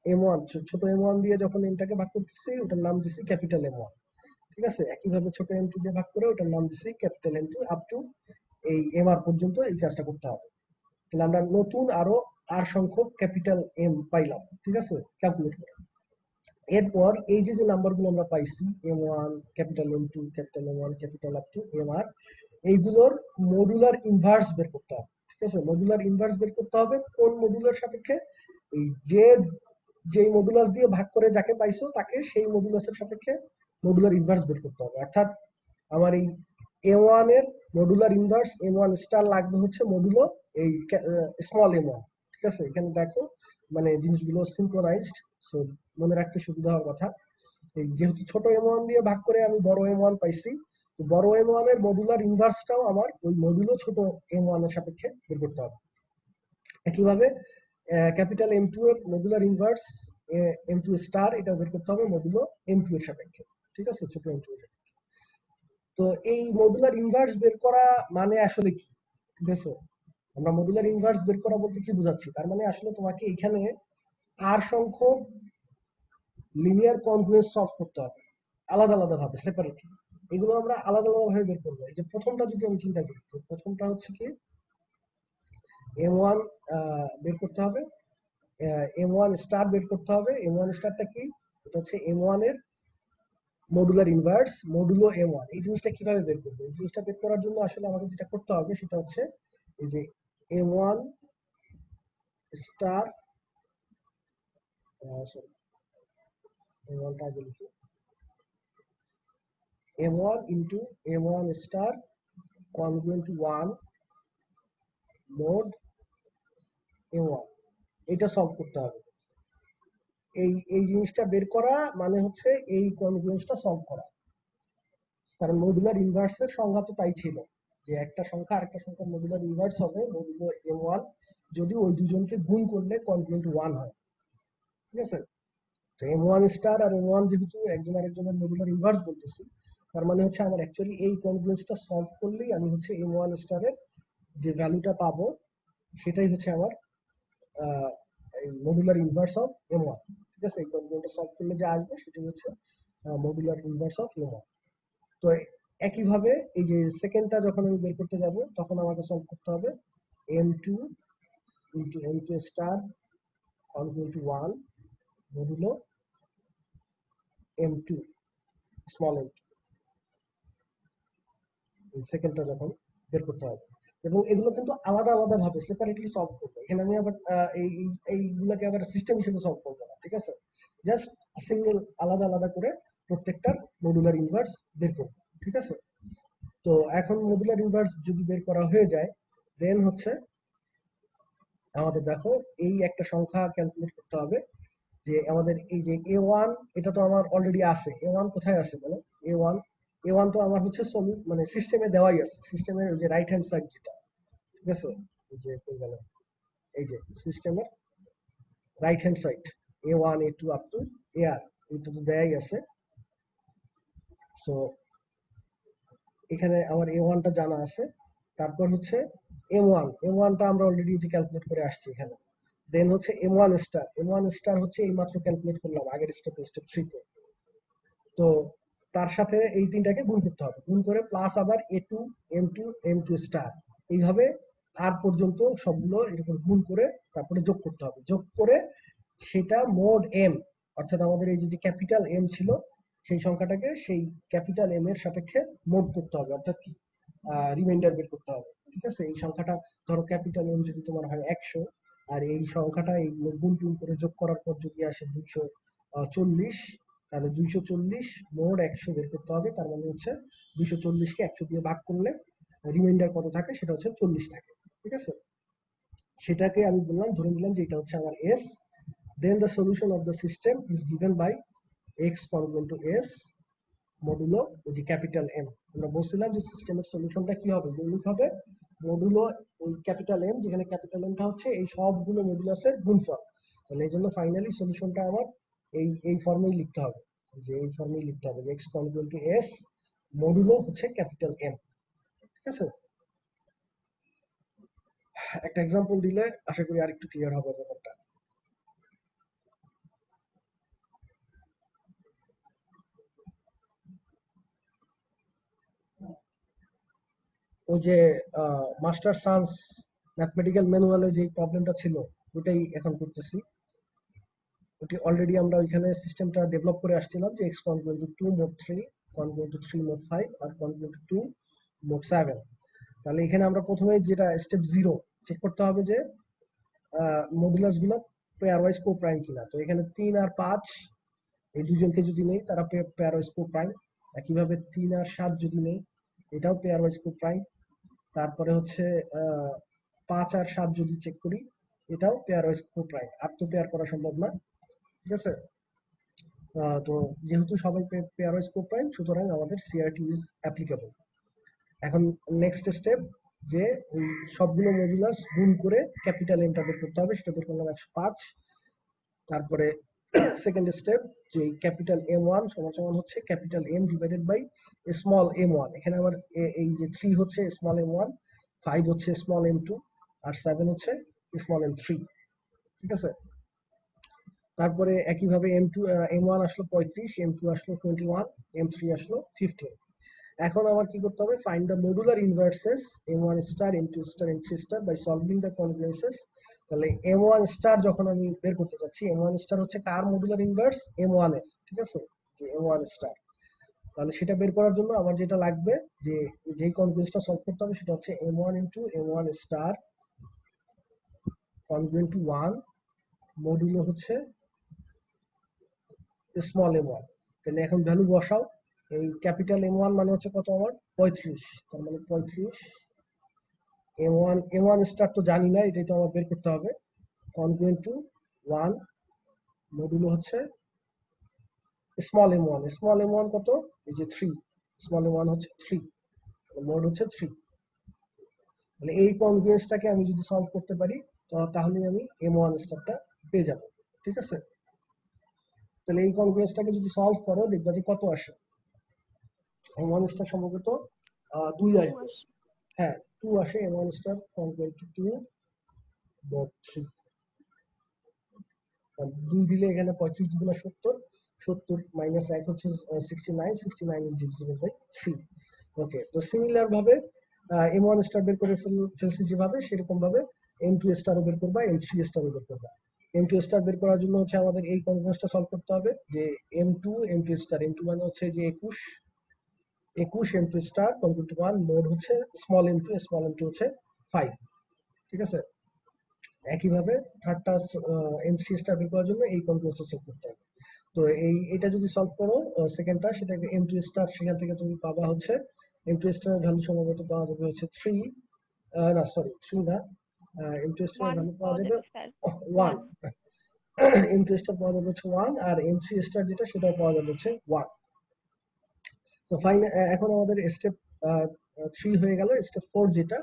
A: M1, ছোট M1 দিয়ে যখন এমটাকে ভাগ করতেছি ওটার নাম দিচ্ছি ক্যাপিটাল M1, ঠিক আছে। একইভাবে ছোট M2 দিয়ে ভাগ করে ওটার নাম দিচ্ছি ক্যাপিটাল M2 আপ টু এই MR পর্যন্ত এই কাজটা করতে হবে। তাহলে আমরা নতুন আরো আর সংখ্যক ক্যাপিটাল M পাইলাম, ঠিক আছে, ক্যালকুলেট করে। এরপর এই যে নাম্বারগুলো আমরা পাইছি M1, capital M2, capital M1, capital up to MR, এইগুলোর মডুলার ইনভার্স বের করতে হবে, ঠিক আছে। মডুলার ইনভার্স বের করতে হবে কোন মডুলার সাপেক্ষে? এই যেই মডুলাস দিয়ে ভাগ করে যাকে পাইছো তাকে সেই মডুলাসের সাপেক্ষে মডুলার ইনভার্স বের করতে হবে। অর্থাৎ আমার এই M1 এর মডুলার ইনভার্স M1 স্টার লাগবে হচ্ছে মডুলো এই স্মল M1, ঠিক আছে। এখানে দেখো মানে জিনিসগুলো সিনক্রোনাইজড, সো মনে রাখতে সুবিধা হওয়ার কথা। এই যেহেতু ছোট M1 দিয়ে ভাগ করে আমি বড় M1 পাইছি, তো বড় M1 এর মডুলার ইনভার্সটাও আমার ওই মডুলো ছোট M1 এর সাপেক্ষে বের করতে হবে। একইভাবে ক্যাপিটাল M2 এর মডুলার ইনভার্স M2 স্টার এটা বের করতে হবে মডুলো M2 এর সাপেক্ষে, ঠিক আছে, ছোট M2 এর সাপেক্ষে। তো এই মডুলার ইনভার্স বের করা মানে আসলে কি, ঠিক আছে। আমরা মডুলার ইনভার্স বের করা বলতে কি বোঝাচ্ছি? তার মানে আসলে তোমাকে এখানে আর সংখ্যক লিনিয়ার কনগ্রুয়েন্স সলভ করতে হবে আলাদা আলাদা ভাবে, সেপারেটলি। এগুলো আমরা আলাদা আলাদা ভাবে বের করবো। এই যে প্রথমটা যদি আমি চিন্তা করি, তো প্রথমটা হচ্ছে কি M1 বের করতে হবে, M1 স্টার বের করতে হবে। M1 স্টারটা কি? এটা হচ্ছে M1 এর মডুলার ইনভার্স মডুলো M1। এই জিনিসটা কিভাবে বের করবো? এই জিনিসটা বের করার জন্য আসলে আমাকে যেটা করতে হবে সেটা হচ্ছে এই যে M1 স্টার, সরি M1 টা আগে লিখি, M1 into M1 star congruent to 1 mod M1, এটা সলভ করতে হবে। এই জিনিসটা বের করা মানে হচ্ছে এই কনগ্রুয়েন্সটা সলভ করা। কারণ মডুলার ইনভার্সের সংজ্ঞা তো তাই ছিল যে একটা সংখ্যা আরেকটা সংখ্যার মডুলার ইনভার্স হবে মডুলো M1 যদি ওই দুজনকে গুণ করলে কনগ্রুয়েন্ট টু 1 হয়, ঠিক আছে। তো M1 স্টার আর M1 যেহেতু একজন আরেকজনের মডুলার ইনভার্স বলতেছি, তার মানে হচ্ছে আমার অ্যাকচুয়ালি এই কনগ্রুয়েন্সটা সলভ করলেই আমি হচ্ছে M1 স্টারের যে ভ্যালুটা পাবো সেটাই হচ্ছে আমার মডুলার ইনভার্স অফ M1, ঠিক আছে। এই কনগ্রুয়েন্টটা সলভ করলে যা আসবে সেটাই হচ্ছে মডুলার ইনভার্স অফ M1। তো একইভাবে এই যে সেকেন্ডটা যখন আমি বের করতে যাব তখন আমাকে সলভ করতে হবে M2 into M2 star congruent to 1 modulo M2 small M2, এই সেকেন্ডটা যখন বের করতে হবে। এবং এগুলো কিন্তু আলাদা আলাদা ভাবে সেপারেটলি সলভ করবো। এখানে আমি আবার এইগুলোকে আবার সিস্টেম হিসেবে সলভ করবো না, ঠিক আছে। জাস্ট সিঙ্গেল আলাদা আলাদা করে প্রত্যেকটার মডুলার ইনভার্স বের করবো, ঠিক আছে। তো এখন মডুলার ইনভার্স যদি বের করা হয়ে যায় দেন হচ্ছে আমাদের দেখো এই একটা সংখ্যা ক্যালকুলেট করতে হবে যে আমাদের এই যে A1 এটা তো আমার অলরেডি আছে। A1 কোথায় আছে বলো? A1 তো আমার হচ্ছে মানে সিস্টেমে দেওয়াই আছে, সিস্টেমের যে রাইট হ্যান্ড সাইড যেটা, ঠিক আছে। এই যে কই গেল, এই যে সিস্টেমের right hand side A1 A2 up to AR এটা তো দেয়াই আছে। সো এখানে আমার A1 টা জানা আছে। তারপর হচ্ছে M1 টা আমরা অলরেডি যে ক্যালকুলেট করে আসছি এখানে। দেন হচ্ছে M1 স্টার হচ্ছে এইমাত্র ক্যালকুলেট করলাম আগের স্টেপ 3 তে। তো তার সাথে এই তিনটাকে গুণ করতে হবে, গুণ করে প্লাস আবার A2 M2 স্টার এইভাবে আর পর্যন্ত সবগুলো এরকম গুণ করে তারপরে যোগ করতে হবে, যোগ করে সেটা মোড M অর্থাৎ আমাদের এই যে ক্যাপিটাল M ছিল সেই সংখ্যাটাকে সেই ক্যাপিটাল M এর সাপেক্ষে মোড করতে হবে, অর্থাৎ কি রিমাইন্ডার বের করতে হবে। ঠিক আছে, এই সংখ্যাটা ধরো ক্যাপিটাল M যদি তোমার হয় 100 আর এই সংখ্যাটা এই গুণ টুন করে যোগ করার পর যদি আসে 240 তাহলে 240 মোড 100 বের করতে হবে। তার মানে হচ্ছে 240 কে 100 দিয়ে ভাগ করলে রিমাইন্ডার কত থাকে সেটা হচ্ছে 40 থাকে। ঠিক আছে, সেটাকে আমি বললাম ধরে নিলাম যে এটা হচ্ছে আমার S। then the solution of the system is given by x congruent to s modulo যে ক্যাপিটাল M। আমরা বলছিলাম যে সিস্টেমের সলিউশনটা কি হবে, মৌলিক হবে মডুলো ওই ক্যাপিটাল M, যেখানে ক্যাপিটাল M টা হচ্ছে এই সবগুলো মডুলাসের গুণফল। তাহলে এই জন্য ফাইনালি সলিউশনটা আমার এই ফর্মেই লিখতে হবে, যে এই ফর্মেই লিখতে হবে যে x congruent to s modulo হচ্ছে ক্যাপিটাল M। ঠিক আছে, একটা এক্সাম্পল দিলে আশা করি আরেকটু ক্লিয়ার হবে ব্যাপারটা। ওই যে মাস্টার সায়েন্স ম্যাথমেটিক্যাল ম্যানুয়ালে যে প্রবলেমটা ছিল ওটাই এখন করতেছি। ওটি অলরেডি আমরা ওইখানে সিস্টেমটা ডেভেলপ করে আসছিলাম যে x congruent to 2 mod 3 congruent to 3 mod 5 R congruent to 2 mod 7। তাহলে এখানে আমরা প্রথমে যেটা স্টেপ 0 চেক করতে হবে যে মডুলাস গুলো পেয়ার ওয়াইজ কো প্রাইম কিনা। তো এখানে 3 আর 5 এই দুজনকে যদি নেই তারা পেয়ার ওয়াইজ কো প্রাইম। একইভাবে 3 আর 7 যদি নেই এটাও পেয়ার ওয়াইজ কো প্রাইম। তারপরে হচ্ছে 5 আর 7 যদি চেক করি এটাও পেয়ার ওয়াইজ কো প্রাইম, আর তো পেয়ার করা সম্ভব না। ঠিক আছে, তো যেহেতু সবাই পেয়ার ওয়াইজ কো প্রাইম সুতরাং আমাদের সিআরটি ইজ অ্যাপ্লিকেবল। এখন নেক্সট স্টেপ যে এই সবগুলো মডুলাস গুণ করে ক্যাপিটাল এমটা বের করতে হবে, সেটা বের করলাম 105। তারপরে সেকেন্ড স্টেপ যে ক্যাপিটাল M1 সমান সমান হচ্ছে capital M divided by small m1। এখানে আবার এই যে 3 হচ্ছে স্মল m1, 5 হচ্ছে স্মল m2 আর 7 হচ্ছে স্মল m3। ঠিক আছে, তারপরে একইভাবে M1 আসলো 35, M2 আসলো 21, M3 আসলো 15। এখন আমার কি করতে হবে, find the modular inverses M1 star M2 star M3 star by solving the congruences. তাহলে M1 স্টার যখন আমি বের করতে চাচ্ছি, M1 স্টার হচ্ছে কার মডুলার ইনভার্স, M1 এর। ঠিক আছে, যে M1 স্টার, তাহলে সেটা বের করার জন্য আমার যেটা লাগবে যে যেই কনগ্রুয়েন্সটা সলভ করতে হবে সেটা হচ্ছে M1 into M1 star congruent to 1 modulo হচ্ছে স্মল m1। তাহলে এখন ভ্যালু বসাও, এই ক্যাপিটাল M1 মানে হচ্ছে কত আমার 35, তার মানে 35 M1 স্টার তো জানি না, এটাই তো আমার বের করতে হবে। কনগ্রুয়েন্ট টু 1 মডুলো হচ্ছে স্মল m1 কত, এই যে 3, স্মল m1 হচ্ছে 3, মোড হচ্ছে 3। তাহলে এই কনগ্রুয়েন্সটাকে আমি যদি সলভ করতে পারি তাহলে আমি M1 স্টারটা পেয়ে যাব। ঠিক আছে, তাহলে এই কনগ্রুয়েন্সটাকে যদি সলভ করো দেখবা যে কত আসে। M1 স্টার সম্ভবত 2 আসবে। হ্যাঁ 2 আসে, M1 star congruent to 2 mod 3। 2 দিলে এখানে 35 দুগুণা 70, 70 মাইনাস 1 হচ্ছে 69, 69 ইজ ডিভিজিবল বাই 3। ওকে, তো সিমিলার ভাবে M1 স্টার বের করে ফেলছি যেভাবে, সেরকম ভাবে M2 স্টারও বের করবা, M3 স্টারও বের করবা। M2 স্টার বের করার জন্য হচ্ছে আমাদের এই কনভার্সটা সলভ করতে হবে যে M2 স্টার, M2 মানে হচ্ছে যে 21 M2 star congruent to 1 mod হচ্ছে স্মল m2 হচ্ছে 5। ঠিক আছে, একইভাবে থার্ডটা M3 স্টার বের করার জন্য এই কনগ্রুয়েন্সটা সলভ করতে হবে। তো এটা যদি সলভ করো সেকেন্ডটা, সেটাকে M2 স্টার সেখান থেকে তুমি পাবা হচ্ছে M2 স্টারের ভ্যালু সম্ভবত পাওয়া যাবে হচ্ছে 3, না সরি 3 না, M2 স্টারের ভ্যালু পাওয়া যাবে 1, M2 স্টার পাওয়া যাবে হচ্ছে 1 আর M3 স্টার যেটা সেটাও পাওয়া যাবে হচ্ছে 1। তো ফাইনাল এখন আমাদের স্টেপ 3 হয়ে গেল। স্টেপ 4 যেটা,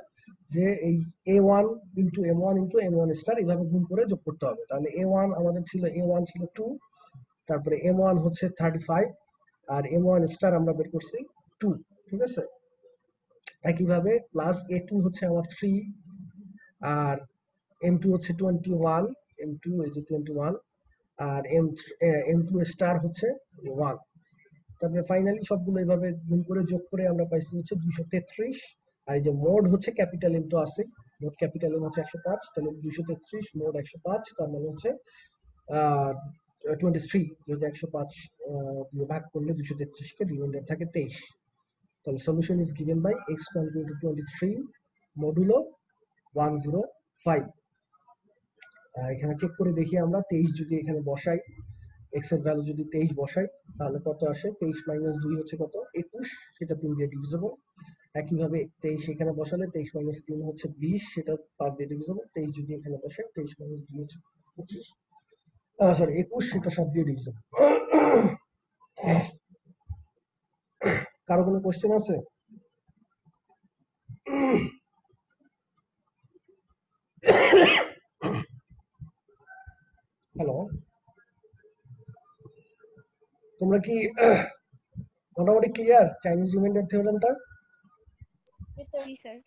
A: যে এই a1 into m1 into n1 star এইভাবে গুণ করে যোগ করতে হবে। তাহলে a1 আমাদের ছিল, a1 ছিল 2, তারপরে m1 হচ্ছে 35, আর m1 স্টার আমরা বের করছি 2, ঠিক আছে। একইভাবে প্লাস a2 হচ্ছে আমার 3, আর m2 হচ্ছে 21, m2 এই যে 21, আর m2 স্টার হচ্ছে 1। তারপরে ফাইনালি সবগুলো এইভাবে গুণ করে যোগ করে আমরা পাইছি হচ্ছে 233। আর এই যে মোড হচ্ছে ক্যাপিটাল এম তো আছে, মোড ক্যাপিটাল এম হচ্ছে 105, তাহলে 233 মোড 105, তার মানে হচ্ছে 23, যেহেতু 105 দিয়ে ভাগ করলে 233 কে রিমাইন্ডার থাকে 23। তাহলে solution is given by x = 23 modulo 105। এখানে চেক করে দেখি আমরা 23 যদি এখানে বসাই, x এর ভ্যালু যদি 23 বসাই তাহলে কত আসে? 23 মাইনাস 2 হচ্ছে কত? 21, সেটা 3 দিয়ে ডিভিজিবল। একইভাবে 23 এখানে বসালে 23 মাইনাস 3 হচ্ছে 20, সেটা 5 দিয়ে ডিভিজিবল। 23 যদি এখানে বসাই 23 মাইনাস 2 হচ্ছে 25, সরি 21, সেটা 7 দিয়ে ডিভিজিবল। কারো কোনো কোশ্চেন আছে? হ্যালো, তোমরা কি মোটামুটি ক্লিয়ার চাইনিজ রিমাইন্ডার থিওরেমটা?
E: জি স্যার।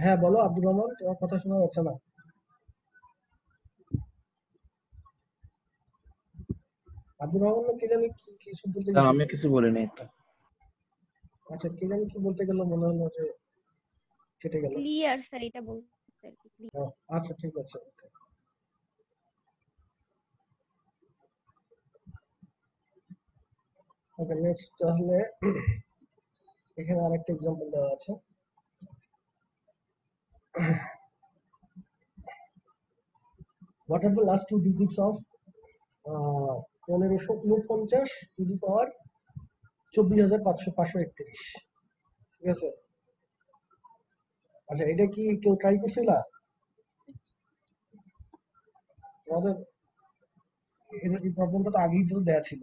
A: হ্যাঁ বলো আব্দুর রহমান, তোমার কথা শোনা যাচ্ছে না। আব্দুর রহমান কে জানি কি কিছু বলতে
C: না,
A: গেছিল।
C: আমি কিছু বলিনি তো।
A: আচ্ছা, কে জানি কি বলতে গেল, মনে হলো যে কেটে গেল।
E: ক্লিয়ার স্যার, এটা বলতে আর কি।
A: ও, আচ্ছা ঠিক আছে। ওকে, নেক্সট তাহলে এখানে আরেকটা এক্সাম্পল দেওয়া আছে। What are the last two digits of 1549 to the power 24,531? ঠিক আছে। আচ্ছা, এটা কি কেউ ট্রাই করছিল? তোমাদের এই প্রবলেমটা তো আগেই তো দেয়া ছিল।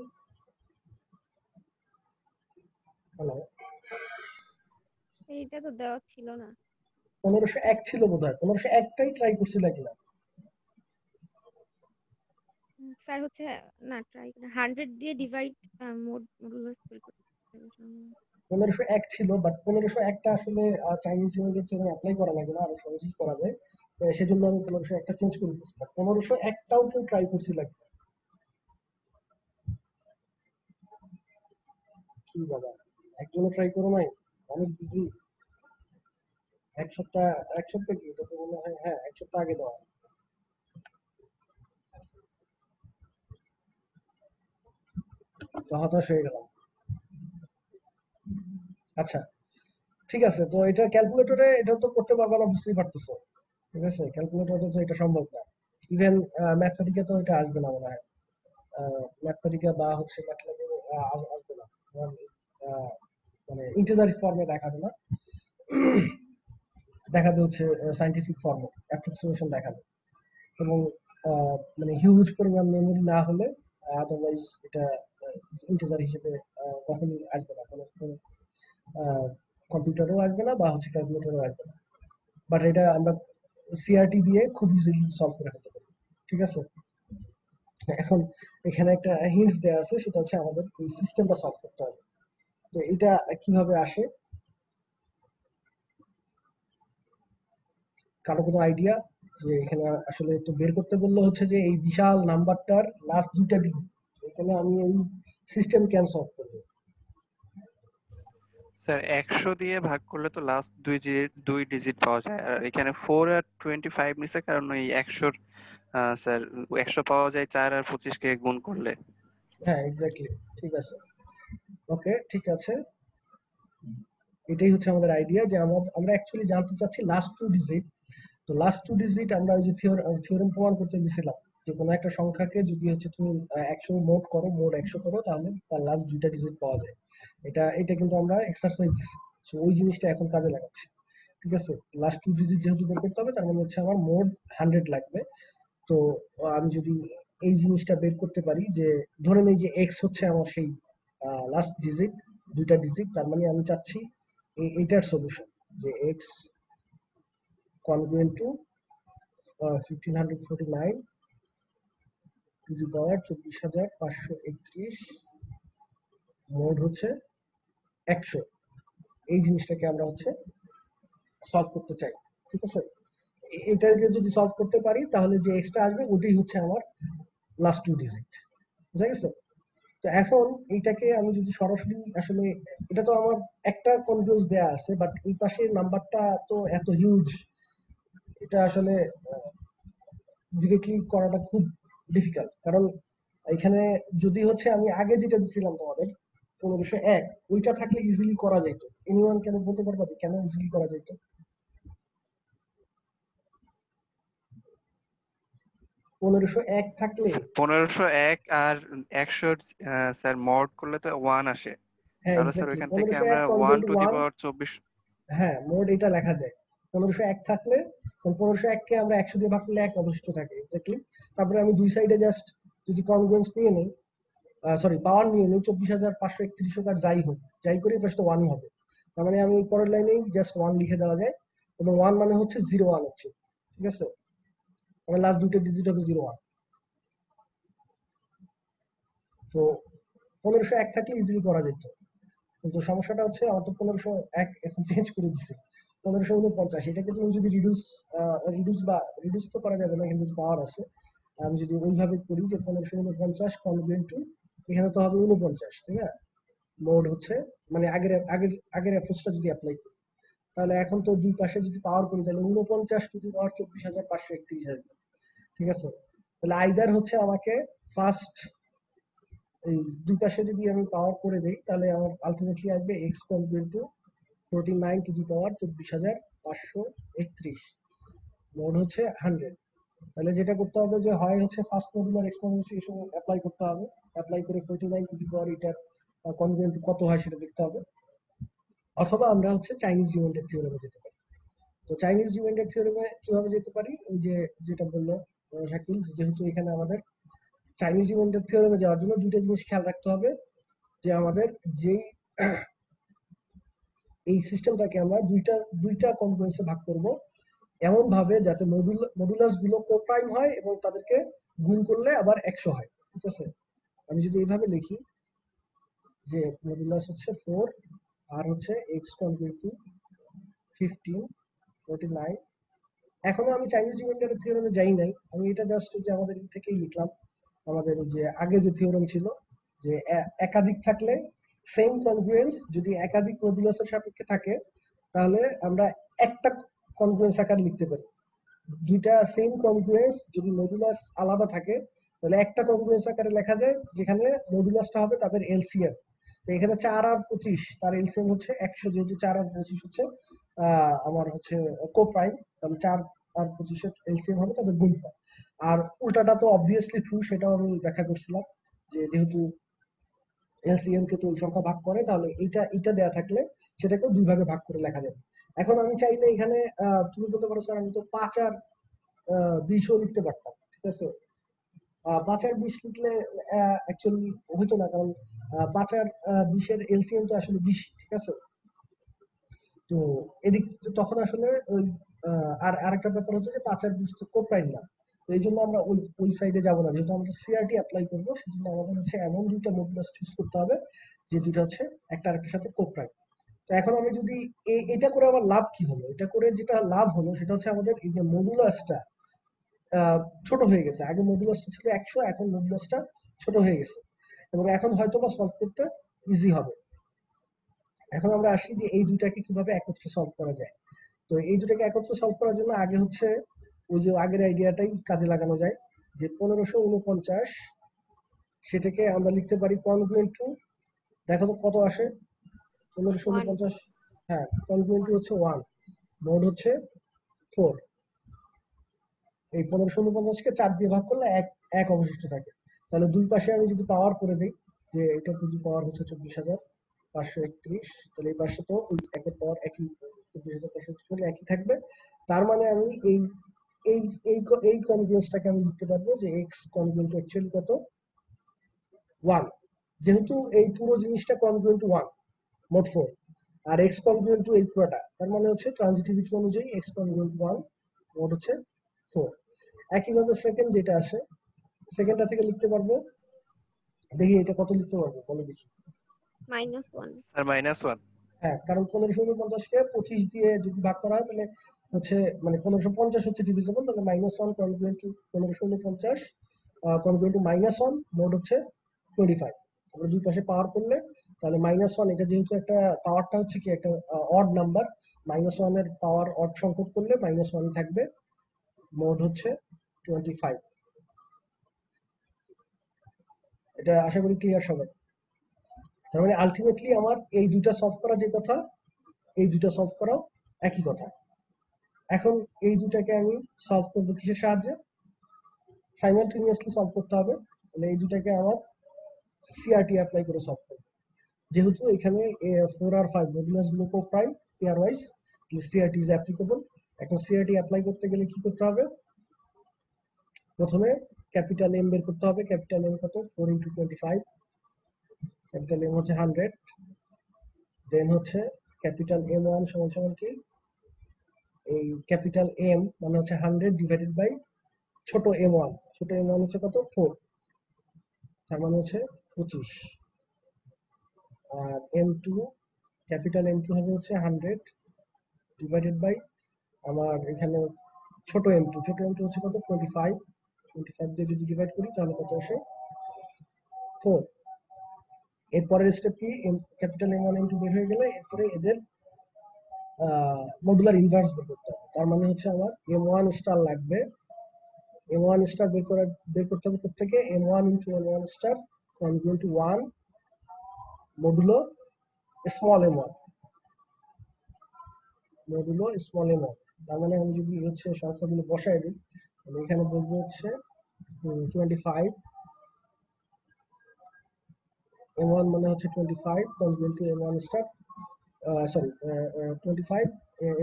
A: হ্যালো,
E: এইটা তো দেওয়া ছিল না
A: 1501 ছিল বোধহয়, 1501টাই ট্রাই করছিল কিনা।
E: স্যার। হচ্ছে না, ট্রাই 100 দিয়ে ডিভাইড মডুলাস বের করতে হবে।
A: 1501 ছিল, বাট 1501টা আসলে চাইনিজ ইউনিটের জন্য অ্যাপ্লাই করা লাগে না, আরো সহজেই করা যায়। সেজন্য আমি 1501টা চেঞ্জ করে দিয়েছি। 1501টাও কেউ ট্রাই করছিল কিনা? কি বাবা, একজনও ট্রাই করো নাই? অনেক বিজি। এক সপ্তাহ কি, এটা তো মনে হয় হ্যাঁ 1 সপ্তাহ আগে দেওয়া। তো হতাশ হয়ে গেলাম। আচ্ছা ঠিক আছে, তো এটা ক্যালকুলেটরে এটা তো করতে পারবা না, বুঝতেই পারতেছো। ঠিক আছে, ক্যালকুলেটরে তো এটা সম্ভব না। ইভেন ম্যাথমেটিকে তো এটা আসবে না মনে হয়। ম্যাথমেটিকা বা হচ্ছে ম্যাথলেবে আসবে না। আহ, মানে ইন্টিজার ফর্মে দেখাবে না, দেখাবে হচ্ছে সাইন্টিফিক ফর্মে অ্যাপ্রক্সিমেশন দেখাবে। এবং মানে হিউজ পরিমাণ মেমোরি না হলে আদারওয়াইজ এটা ইন্টিজার হিসেবে কখনোই আসবে না, কোনো কম্পিউটারেও আসবে না বা হচ্ছে ক্যালকুলেটরেও আসবে না। বাট এটা আমরা সিআরটি দিয়ে খুব ইজিলি সলভ করে ফেলতে পারি। ঠিক আছে, এখন এখানে একটা হিন্টস দেওয়া আছে, সেটা হচ্ছে আমাদের এই সিস্টেমটা সলভ করতে হবে। তো এটা কিভাবে আসে, কারো কোনো আইডিয়া? যে এখানে আসলে তো বের করতে বললো হচ্ছে যে এই বিশাল নাম্বারটার লাস্ট 2টা ডিজিট, এখানে আমি এই সিস্টেম কেন সলভ করবো?
D: স্যার 100 দিয়ে ভাগ করলে তো লাস্ট দুই ডিজিট পাওয়া যায়, আর এখানে 4 আর 25 নিছে, কারণ ওই 100 স্যার 100 পাওয়া যায় 4 আর 25 কে গুণ করলে।
A: হ্যাঁ এক্স্যাক্টলি, ঠিক আছে। ওকে ঠিক আছে, এটাই হচ্ছে আমাদের আইডিয়া, যে আমরা অ্যাকচুয়ালি জানতে চাচ্ছি লাস্ট 2 ডিজিট। তো লাস্ট 2 ডিজিট আমরা ওই যে থিওরেম প্রমাণ করতে দিয়েছিলাম, যে কোনো একটা সংখ্যাকে যদি হচ্ছে তুমি 100 মোড করো, মোড 100 করো, তাহলে তার লাস্ট 2টা ডিজিট পাওয়া যায়। এটা কিন্তু আমরা এক্সারসাইজ দিচ্ছি, তো ওই জিনিসটা এখন কাজে লাগাচ্ছি। ঠিক আছে, লাস্ট 2 ডিজিট যেহেতু বের করতে হবে, তার মানে হচ্ছে আমার মোড 100 লাগবে। তো আমি যদি এই জিনিসটা বের করতে পারি, যে ধরে নেই যে এক্স হচ্ছে আমার সেই লাস্ট ডিজিট, দুইটা ডিজিট, তার মানে আমি চাচ্ছি এইটার সলিউশন যে x congruent to 1549 to the power 24,531 mod হচ্ছে 100। এই জিনিসটাকে আমরা হচ্ছে সলভ করতে চাই, ঠিক আছে? এটাকে যদি সলভ করতে পারি তাহলে যে এক্সট্রা আসবে ওটাই হচ্ছে আমার লাস্ট টু ডিজিট, বুঝা গেছে? তো এখন এইটাকে আমি যদি সরাসরি আসলে, এটা তো আমার একটা কনফিউজ দেয়া আছে, বাট এই পাশে নাম্বারটা তো এত হিউজ, এটা আসলে ডিরেক্টলি করাটা খুব ডিফিকাল্ট। কারণ এখানে যদি হচ্ছে আমি আগে যেটা দিছিলাম তোমাদের 1501, ওইটা থাকলে ইজিলি করা যেত। এনিওয়ান কেন বলতে পারবা যে কেন ইজিলি করা যেত? 1501 থাকলে,
D: 1501 আর 100 স্যার মড করলে তো 1 আসে,
A: হ্যাঁ
D: তাহলে স্যার
A: এক্স্যাক্টলি
D: ওইখান থেকে
A: 1501
D: আমরা 1
A: কনজুগেট
D: টু দি
A: 1,
D: পাওয়ার 24।
A: হ্যাঁ মোড এটা লেখা যায় 1501 থাকলে, কারণ 1501 কে আমরা 100 দিয়ে ভাগ করলে 1 অবশিষ্ট থাকে এক্স্যাক্টলি। তারপরে আমি দুই সাইডে জাস্ট যদি কনগ্রুয়েন্স নিয়ে নেই, সরি পাওয়ার নিয়ে নেই, 24,531 হোক আর যাই হোক, যাই করি পাশে তো 1ই হবে। তার মানে আমি পরের লাইনেই জাস্ট 1 লিখে দেওয়া যায়, এবং 1 মানে হচ্ছে 01 হচ্ছে, ঠিক আছে? আমার লাস্ট দুটো ডিজিট হবে 01। তো 1501 থাকলে ইজিলি করা যেত, কিন্তু সমস্যাটা হচ্ছে আমার তো 1501 এখন চেঞ্জ করে দিছে 1549। এটাকে তুমি যদি রিডিউস তো করা যাবে না, কিন্তু পাওয়ার আছে। আমি যদি ওইভাবে করি যে 1549 কনগ্রুয়েন্ট টু, এখানে তো হবে 49, ঠিক আছে? মোড হচ্ছে মানে আগের অ্যাপ্রোচটা যদি অ্যাপ্লাই করি, তাহলে এখন তো দুই পাশে যদি পাওয়ার করি তাহলে 49 টু দি পাওয়ার 24,531 আসবে, ঠিক আছে? তাহলে আইদার হচ্ছে আমাকে ফার্স্ট এই দুই পাশে যদি আমি পাওয়ার করে দেই তাহলে আমার আলটিমেটলি আসবে x congruent to 49 to the power 24,531, mod হচ্ছে 100। তাহলে যেটা করতে হবে যে হয় হচ্ছে ফার্স্ট মডুলার এক্সপোনেনশিয়েশন অ্যাপ্লাই করতে হবে, অ্যাপ্লাই করে 49 টু দি পাওয়ার এটার কনগ্রুয়েন্ট কত হয় সেটা দেখতে হবে, অথবা আমরা হচ্ছে চাইনিজ রিমাইন্ডার থিওরেমে যেতে পারি। তো চাইনিজ রিমাইন্ডার থিওরেমে কিভাবে যেতে পারি? ওই যে যেটা বললো শাকিল, যেহেতু এখানে আমাদের চাইনিজ রিমাইন্ডার থিওরেমে যাওয়ার জন্য দুইটা জিনিস খেয়াল রাখতে হবে, যে আমাদের যেই এই সিস্টেমটাকে আমরা দুইটা কম্পোনেন্টসে ভাগ করব এমন ভাবে যাতে মডুলাস গুলো কোপ্রাইম হয় এবং তাদেরকে গুণ করলে আবার 100 হয়, ঠিক আছে? আমি যদি এইভাবে লিখি যে মডুলাস হচ্ছে 4 আর হচ্ছে x কনগ্রুয়েন্ট টু 1549। এখনো আমি চাইনিজ রিমাইন্ডারের থিওরেমে যাই নাই, আমি এটা জাস্ট যে আমাদের থেকেই লিখলাম, আমাদের যে আগে যে থিওরেম ছিল যে একাধিক থাকলে সেম কনগ্রুয়েন্স যদি একাধিক মডুলাসের সাপেক্ষে থাকে তাহলে আমরা একটা কনগ্রুয়েন্স আকারে লিখতে পারি। দুইটা সেম কনগ্রুয়েন্স যদি মডুলাস আলাদা থাকে তাহলে একটা কনগ্রুয়েন্স আকারে লেখা যায়, যেখানে মডুলাসটা হবে তাদের এলসিএম। তো এখানে 4 আর 25 তার এলসিএম হচ্ছে 100, যেহেতু 4 আর 25 হচ্ছে আমার হচ্ছে কোপ্রাইম, তাহলে 4 আর 25 এর এলসিএম হবে তাদের গুণফল। আর উল্টাটা তো অবভিয়াসলি ট্রু, সেটাও আমি ব্যাখ্যা করছিলাম যে যেহেতু এলসিএম কে তো ওই সংখ্যা ভাগ করে, তাহলে এটা দেয়া থাকলে সেটাকে দুই ভাগে ভাগ করে লেখা যাবে। এখন আমি চাইলে এখানে তুমি বলতে পারো স্যার আমি তো 5 আর 20ও লিখতে পারতাম, ঠিক আছে? 5 আর 20 লিখলে অ্যাকচুয়ালি হইতো না, কারণ 5 আর 20 এর এলসিএম তো আসলে 20, ঠিক আছে? তো এদিক তখন আসলে ওই আর আরেকটা ব্যাপার হচ্ছে যে 5 আর 20 তো কোপ্রাইম না, তো এই জন্য আমরা ওই সাইডে যাবো না, যেহেতু আমরা সিআরটি অ্যাপ্লাই করবো সেজন্য আমাদের হচ্ছে এমন দুইটা মডুলাস চুজ করতে হবে যে দুইটা হচ্ছে একটা আরেকটার সাথে কোপ্রাইম। তো এখন আমি যদি এটা করে আমার লাভ কি হলো? এটা করে যেটা লাভ হলো সেটা হচ্ছে আমাদের এই যে মডুলাসটা ছোট হয়ে গেছে। আগে মডুলাসটা ছিল 100, এখন মডুলাসটা ছোট হয়ে গেছে এবং এখন হয়তো বা সলভ করতে ইজি হবে। এখন আমরা আসি যে এই দুইটাকে কিভাবে একত্রে সলভ করা যায়। তো এই দুটাকে একত্রে সলভ করার জন্য আগে হচ্ছে ওই যে আগের আইডিয়াটাই কাজে লাগানো যায়, যে 1549 সেটাকে আমরা লিখতে পারি কনগ্রুয়েন্ট টু, দেখো তো কত আসে 1549, হ্যাঁ কনগ্রুয়েন্ট টু হচ্ছে 1, মোড হচ্ছে 4। এই 1549কে 4 দিয়ে ভাগ করলে এক অবশিষ্ট থাকে। তাহলে দুই পাশে আমি যদি পাওয়ার করে দিই যে এটা টু দি পাওয়ার হচ্ছে 24,531, তাহলে এই পাশে তো ওই একের পাওয়ার একই 24,531 একই থাকবে। তার মানে আমি এই এই এই এই কনগ্রুয়েন্সটাকে আমি লিখতে পারবো যে x কনগ্রুয়েন্ট অ্যাকচুয়ালি কত 1, যেহেতু এই পুরো জিনিসটা কনগ্রুয়েন্ট টু 1 মোট 4 আর x কনগ্রুয়েন্ট টু এই পুরোটা, তার মানে হচ্ছে ট্রানজিটিভিটি অনুযায়ী x কনগ্রুয়েন্ট টু 1 মোট হচ্ছে 4। একইভাবে সেকেন্ড যেটা আসে, সেকেন্ডটা থেকে লিখতে পারবো, দেখি এটা কত লিখতে পারবো বলো দেখি।
E: -1।
D: স্যার -1।
A: হ্যাঁ, কারণ 1550 কে 25 দিয়ে যদি ভাগ করা হয় তাহলে হচ্ছে মানে 1550 হচ্ছে ডিভিজিবল, তাহলে -1 congruent to 1550 congruent to -1 mod হচ্ছে 25। আমরা দুই পাশে পাওয়ার করলে তাহলে -1, এটা যেহেতু একটা পাওয়ারটা হচ্ছে কি একটা অড নাম্বার, -1 এর পাওয়ার অড সংখ্যক করলে -1 থাকবে, মোড হচ্ছে 25। এটা আশা করি ক্লিয়ার সবাই। তার মানে আলটিমেটলি আমার এই দুইটা সলভ করা যে কথা, এই দুইটা সলভ করাও একই কথা। এখন এই দুটাকে আমি সলভ করবো কিসের সাহায্যে? সাইমালটেনিয়াসলি সলভ করতে হবে। তাহলে এই দুটাকে আমার সিআরটি অ্যাপ্লাই করে সলভ করবো। যেহেতু এখানে 4 আর 5 মডুলাস গুলো coprime pairwise, CRT is applicable. এখন সিআরটি অ্যাপ্লাই করতে গেলে কি করতে হবে? প্রথমে ক্যাপিটাল এম বের করতে হবে। ক্যাপিটাল এম কত? 4 × 25। ক্যাপিটাল এম হচ্ছে 100। দেন হচ্ছে ক্যাপিটাল M1 সমান সমান কি? এই ক্যাপিটাল এম মানে হচ্ছে 100 ডিভাইডেড বাই ছোট m1। ছোট m1 হচ্ছে কত? 4। তার মানে হচ্ছে 25। আর m2, ক্যাপিটাল m2 হবে হচ্ছে 100 ডিভাইডেড বাই আমার এখানে ছোট m2। ছোট m2 হচ্ছে কত? 25। 25 দিয়ে যদি ডিভাইড করি তাহলে কত আসে? 4। এরপরের স্টেপ কি? ক্যাপিটাল M1 M2 বের হয়ে গেলে এরপরে এদের মডুলার ইনভার্স বের করতে হবে। তার মানে হচ্ছে আমার m1 স্টার লাগবে। m1 স্টার বের করতে হবে থেকে m1 × m1 star congruent to 1 modulo small m1। Modulo small m1। তার মানে আমি যদি হচ্ছে সংখ্যাগুলো বসায় দিই তাহলে এখানে বলবো হচ্ছে 25। m1 মানে হচ্ছে 25 congruent to m1 star, sorry 25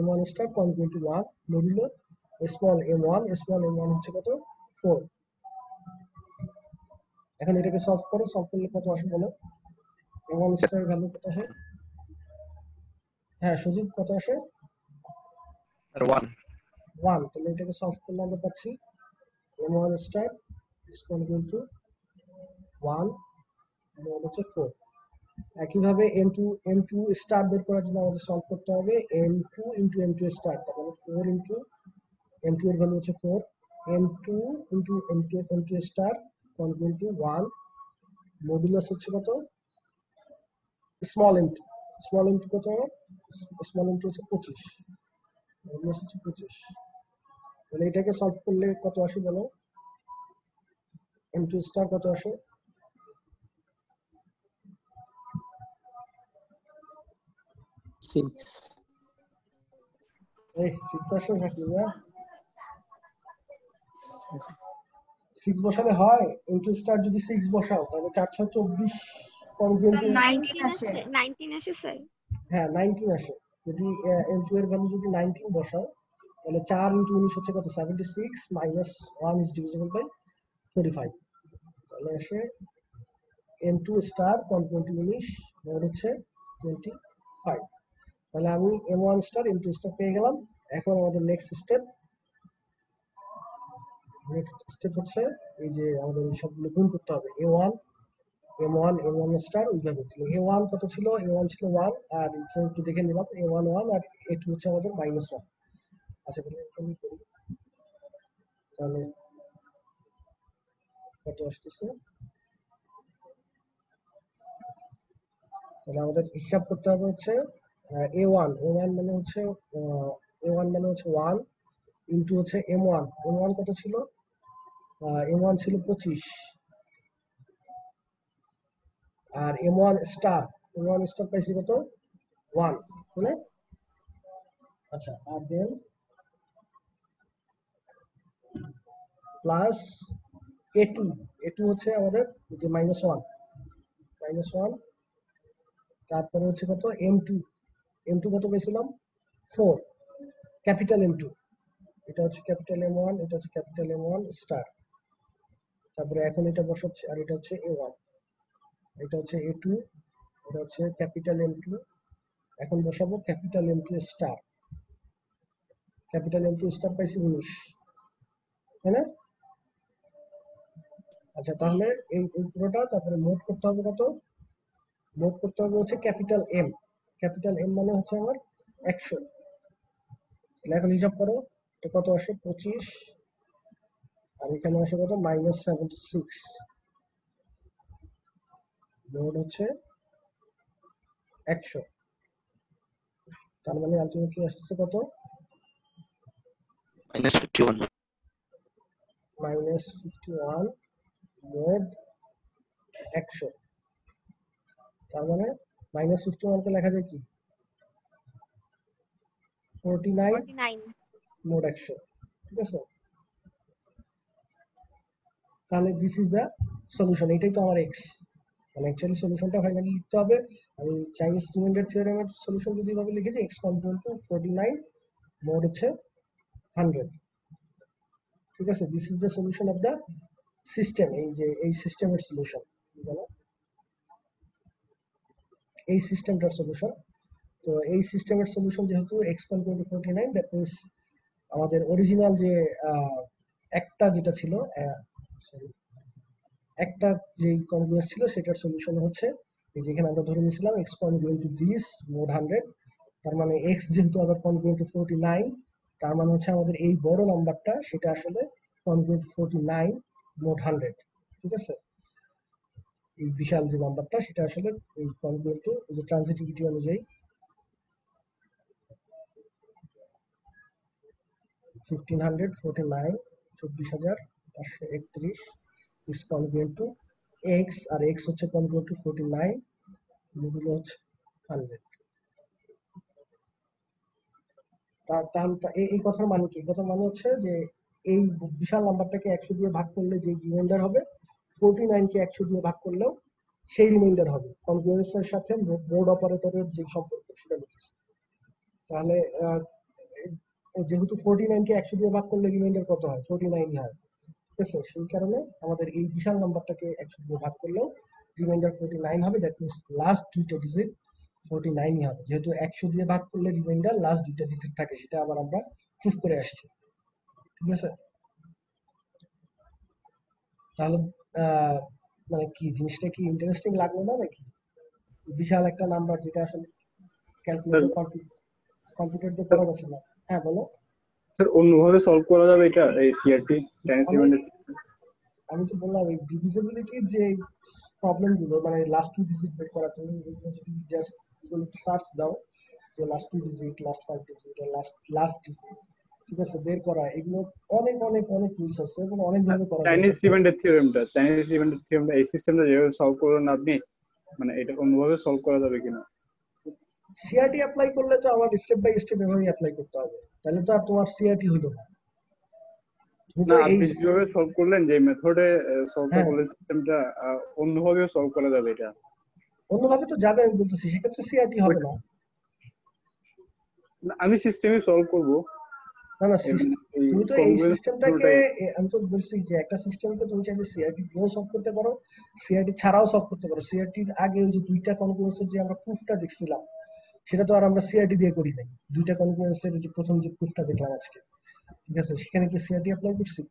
A: m1 star congruent to 1 modulo small m1। Small m1 হচ্ছে কত? 4। এখন এটাকে সলভ করো, সলভ করলে কত আসে বলো? m1 স্টার ভ্যালু কত আসে? হ্যাঁ সুজিত, কত আসে?
B: স্যার 1।
A: 1। তাহলে এটাকে সলভ করলে আমরা পাচ্ছি m1 star is equal two 1 mod হচ্ছে 4। একইভাবে m2 স্টার বের করার জন্য আমাদের সলভ করতে হবে m2 × m2 স্টার। তার মানে 4 × m2 এর ভ্যালু হচ্ছে 4, m2 × m2 star congruent to 1 modulus হচ্ছে কত? Small m2। স্মল m2 কত? স্মল m2 হচ্ছে 25। মডুলাস হচ্ছে 25। তাহলে এটাকে সলভ করলে কত আসে বলো? m2 স্টার কত আসে?
C: 6।
A: এই 6 আসে নাকি না? 6 বসালে হয়? m2 স্টার যদি 6 বসাও তাহলে 4 6 24 কনগ্রুয়েন্ট টু
E: 19 আসে। 19 আসে স্যার।
A: হ্যাঁ 19 আসে। যদি m2 এর ভ্যালু যদি 19 বসাও তাহলে 4 × 19 হচ্ছে কত? 76 -1 is divisible by 25। তাহলে আসে m2 star congruent two 19 mode হচ্ছে 25। তাহলে আমি m1 স্টার m2 স্টার পেয়ে গেলাম। এখন আমাদের নেক্সট স্টেপ হচ্ছে এই যে আমাদের এই সবগুলো গুণ করতে হবে। a1 m1 m1 স্টার ওইভাবে ছিল। a1 কত ছিল? a1 ছিল 1, আর এখানে একটু দেখে নিলাম a1 1 আর a2 হচ্ছে আমাদের -1। আচ্ছা তাহলে এখানে করি, তাহলে কত আসতেছে? তাহলে আমাদের হিসাব করতে হবে হচ্ছে a1 মানে হচ্ছে a1 মানে হচ্ছে 1 ইনটু হচ্ছে m1 কত ছিল? m1 ছিল 25 আর m1 স্টার পাইছি কত? 1, তাই না? আচ্ছা, আর দেন প্লাস a2 হচ্ছে আমাদের যে -1। তারপরে হচ্ছে কত? m2 কত পেয়েছিলাম? 4 ক্যাপিটাল m2। এটা হচ্ছে ক্যাপিটাল m1, এটা হচ্ছে ক্যাপিটাল m1 স্টার। তারপরে এখন এটা বসাচ্ছি আর এটা হচ্ছে a1। এটা হচ্ছে A2, এটা হচ্ছে ক্যাপিটাল M2। এখন বসাবো capital M2 star. Capital M2 star পাইছি 19, তাই না? আচ্ছা, তাহলে এই পুরোটা তারপরে মোড করতে হবে কত? মোড করতে হবে হচ্ছে ক্যাপিটাল M। ক্যাপিটাল M মানে হচ্ছে আমার 100। তাহলে এখন হিসাব করো, এটা কত আসে? 25, আর এখানে আসে কত? -76। মোড হচ্ছে 100, তার মানে আলটিমেটলি আসতেছে কত?
B: -51.
A: -51 মোড 100। তার মানে -51 কে লেখা যায় কি? 49
E: 49
A: মোড 100। ঠিক আছে, তাহলে দিস ইজ দ্য সলিউশন। এটাই তো আমার এক্স। মানে অ্যাকচুয়ালি সলিউশনটা ফাইনালি লিখতে হবে। আমি চাইনিজ রিমাইন্ডার থিওরেমের সলিউশন যদি এভাবে লিখেছি, x কম্পোনেন্ট টু 49 মোড হচ্ছে 100। ঠিক আছে, this is the solution of the system. এই যে এই সিস্টেমের সলিউশন, এই সিস্টেমটার সলিউশন। তো এই সিস্টেমের সলিউশন যেহেতু x component to 49, that means আমাদের অরিজিনাল যে একটা যেটা ছিল, সরি, একটা যে কনগ্রুয়েন্স ছিল সেটার সলিউশন হচ্ছে এই যে এখানে আমরা ধরে নিয়েছিলাম x congruent to this mode 100। তার মানে x যেহেতু আবার কনগ্রুয়েন্ট টু 49, তার মানে হচ্ছে আমাদের এই বড় নাম্বারটা সেটা আসলে কনগ্রুয়েন্ট টু 49 মোড 100। ঠিক আছে, এই বিশাল যে নাম্বারটা সেটা আসলে এই কনগ্রুয়েন্ট টু যে ট্রানজিটিভিটি অনুযায়ী 1549, 24531 is congruent to x, R x হচ্ছে congruent to 49 মডুলো হচ্ছে 100। তাহলে এই কথার মানে কি? কথার মানে হচ্ছে যে এই বিশাল নাম্বারটাকে 100 দিয়ে ভাগ করলে যে রিমাইন্ডার হবে, 49 কে 100 দিয়ে ভাগ করলেও সেই রিমাইন্ডার হবে। কনগ্রুয়েন্সের সাথে মোড অপারেটরের যে সম্পর্ক সেটা বলতেছে। তাহলে যেহেতু 49 কে 100 দিয়ে ভাগ করলে রিমাইন্ডার কত হয়? 49 হয়। ঠিক আছে, সেই কারণে আমাদের এই বিশাল নাম্বারটাকে 100 দিয়ে ভাগ করলেও রিমাইন্ডার 49 হবে। দ্যাট মিন্স লাস্ট দুইটা ডিজিট 49ই হবে। যেহেতু 100 দিয়ে ভাগ করলে রিমাইন্ডার লাস্ট দুইটা ডিজিট থাকে, সেটা আবার আমরা প্রুফ করে আসছি। ঠিক আছে, তাহলে মানে কি জিনিসটা কি ইন্টারেস্টিং লাগলো না নাকি? বিশাল একটা নাম্বার যেটা আসলে ক্যালকুলেটর কম্পিউটার দিয়ে করা যাচ্ছে না। হ্যাঁ বলো।
C: স্যার অন্যভাবে সলভ করা যাবে এটা, এই সিআরটি চাইনিজ
A: আমি
C: রিমাইন্ডার?
A: আমি তো বললাম এই ডিভিজিবিলিটির যে প্রবলেম গুলো, মানে লাস্ট টু ডিজিট বের করা, তুমি যদি জাস্ট গুগল একটু সার্চ দাও যে last two digit, last 5 digit, last digit, ঠিক আছে, বের করা, এগুলো অনেক অনেক অনেক ইউজ আছে এবং অনেক ভাবে করা যায়।
C: চাইনিজ রিমাইন্ডার থিওরেমটা এই সিস্টেমটা যেভাবে সলভ করলেন আপনি, মানে এটা অন্যভাবে সলভ করা যাবে কিনা?
A: সিআরটি অ্যাপ্লাই করলে তো আমার স্টেপ বাই স্টেপ এভাবে অ্যাপ্লাই করতে হবে, তাহলে তো আর তোমার সিআরটি হইলো না। তুমি তো
C: না,
A: এই
C: আপনি যেভাবে সলভ করলেন, যে মেথডে সলভটা
A: হ্যাঁ,
C: করলেন সিস্টেমটা, অন্যভাবেও সলভ করা যাবে এটা?
A: অন্যভাবে তো যাবে, আমি বলতেছি সেক্ষেত্রে সিআরটি হবে না।
C: না, আমি সিস্টেমে সলভ করব।
A: না না,
C: এই
A: তুমি তো এই
C: কংগ্রেস
A: সিস্টেমটাকে,
C: পুরোটাই।
A: আমি তো বলছি যে একটা সিস্টেমকে তুমি চাইলে সিআরটি দিয়েও সলভ করতে পারো, সিআরটি ছাড়াও সলভ করতে পারো। সিআরটির আগে ওই যে দুইটা কনফারেন্সের যে আমরা প্রুফটা দেখছিলাম, সেটা তো আর আমরা সিআরটি দিয়ে করি নাই। দুইটা কনফারেন্সের যে প্রথম যে প্রুফটা দেখলাম আজকে, ঠিক আছে, সেখানে কি সিআরটি অ্যাপ্লাই করছি?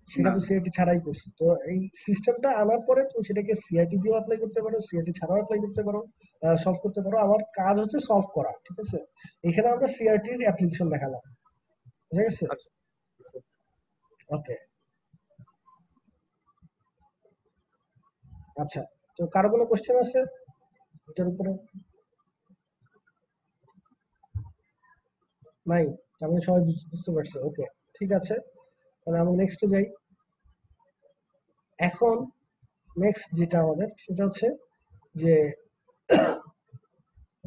A: সেটা
C: না,
A: তো সিআরটি ছাড়াই করছি। তো এই সিস্টেমটা আনার পরে তুমি সেটাকে সিআরটি দিয়েও অ্যাপ্লাই করতে পারো, সিআরটি ছাড়াও অ্যাপ্লাই করতে পারো, সলভ করতে পারো। আমার কাজ হচ্ছে সলভ করা। ঠিক আছে, এখানে আমরা সিআরটির অ্যাপ্লিকেশন দেখালাম। ঠিক আছে,
C: আচ্ছা।
A: ওকে। আচ্ছা, তো কারো কোনো কোশ্চেন আছে এটার উপরে? নাই? তার মানে সবাই বুঝতে পারছে। ওকে, ঠিক আছে, তাহলে আমরা নেক্সটে যাই। এখন নেক্সট যেটা আমাদের সেটা হচ্ছে যে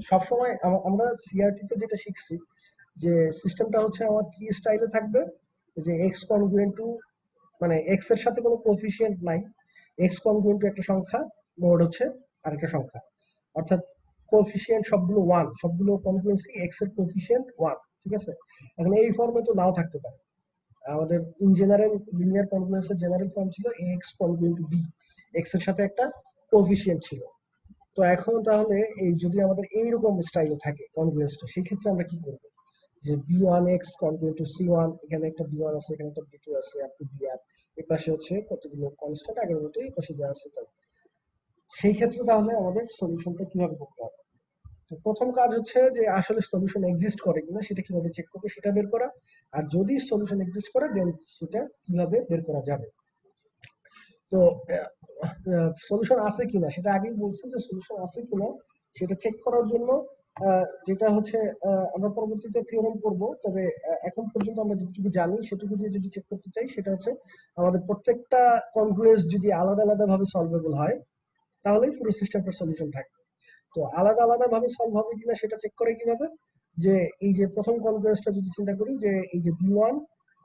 A: সবসময় আমরা সিআরটি তে যেটা শিখছি যে সিস্টেমটা হচ্ছে আমার কি স্টাইলে থাকবে, যে এক্স কনগ্রুয়েন্ট টু, মানে এক্স এর সাথে কোনো কোএফিসিয়েন্ট নাই, এক্স কনগ্রুয়েন্ট টু একটা সংখ্যা, মোড হচ্ছে আরেকটা সংখ্যা, অর্থাৎ কোএফিসিয়েন্ট সবগুলো 1, সবগুলো কনগ্রুয়েন্সি এক্স এর কোএফিসিয়েন্ট 1। ঠিক আছে, এখন এই ফর্মে তো নাও থাকতে পারে। আমাদের ইন জেনারেল লিনিয়ার কনগ্রুয়েন্সের জেনারেল ফর্ম ছিল ax congruent to b, X এর সাথে একটা কোএফিসিয়েন্ট ছিল। তো এখন তাহলে এই যদি আমাদের এইরকম স্টাইলে থাকে কনগ্রুয়েন্সটা, সেই ক্ষেত্রে আমরা কি করব? যে b1x কনগ্রুয়েন্ট টু c1, এখানে একটা b1 আছে, এখানে একটা b2 আছে, আপ টু br, এই পাশে হচ্ছে কতগুলো কনস্ট্যান্ট আগের মতোই এই পাশে যা আছে তাই। সেই ক্ষেত্রে তাহলে আমাদের সলিউশনটা কিভাবে করতে হবে? তো প্রথম কাজ হচ্ছে যে আসলে সলিউশন এক্সিস্ট করে কিনা সেটা কিভাবে চেক করবো সেটা বের করা, আর যদি সলিউশন এক্সিস্ট করে দেন সেটা কিভাবে বের করা যাবে। তো সলিউশন আছে কিনা সেটা আগেই বলছি যে সলিউশন আছে কিনা সেটা চেক করার জন্য যেটা হচ্ছে আমরা পরবর্তীতে থিওরেম করব, তবে এখন পর্যন্ত আমরা যেটুকু জানি সেটুকু দিয়ে যদি চেক করতে চাই সেটা হচ্ছে আমাদের প্রত্যেকটা কনগ্রুয়েন্স যদি আলাদা আলাদা ভাবে সলভেবল হয় তাহলেই পুরো সিস্টেমটার সলিউশন থাকবে। তো আলাদা আলাদা ভাবে সলভ হবে কিনা সেটা চেক করে কিভাবে, যে এই যে প্রথম কনগ্রুয়েন্সটা যদি চিন্তা করি যে এই যে b1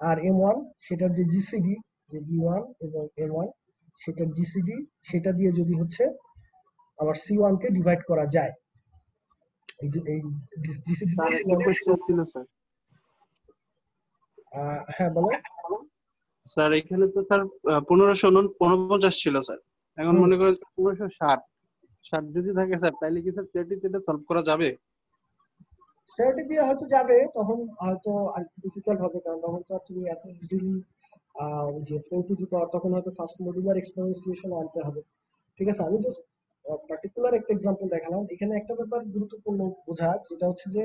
A: আর m1 সেটার যে জিসিডি, যে b1 এবং m1 সেটার জিসিডি, সেটা দিয়ে যদি হচ্ছে আবার c1 কে ডিভাইড করা যায়, এই যে এই জিসিডি
F: স্যার একটা কোশ্চেন ছিল স্যার।
A: হ্যাঁ বলো।
F: স্যার এখানে তো স্যার 1549 ছিল স্যার, এখন মনে করেন 1560 যদি থাকে স্যার, তাহলে কি স্যার সেটি এটা সলভ করা যাবে?
A: সেটা দিয়ে হয়তো যাবে, তখন হয়তো আর ডিফিকাল্ট হবে, কারণ তখন তো আর তুমি এত ইজিলি যে 4 টু দি পাওয়ার, তখন হয়তো ফার্স্ট মডুলার এক্সপোনেনশিয়েশন আনতে হবে। ঠিক আছে, আমি জাস্ট পার্টিকুলার একটা এক্সাম্পল দেখালাম। এখানে একটা ব্যাপার গুরুত্বপূর্ণ বোঝা, যেটা হচ্ছে যে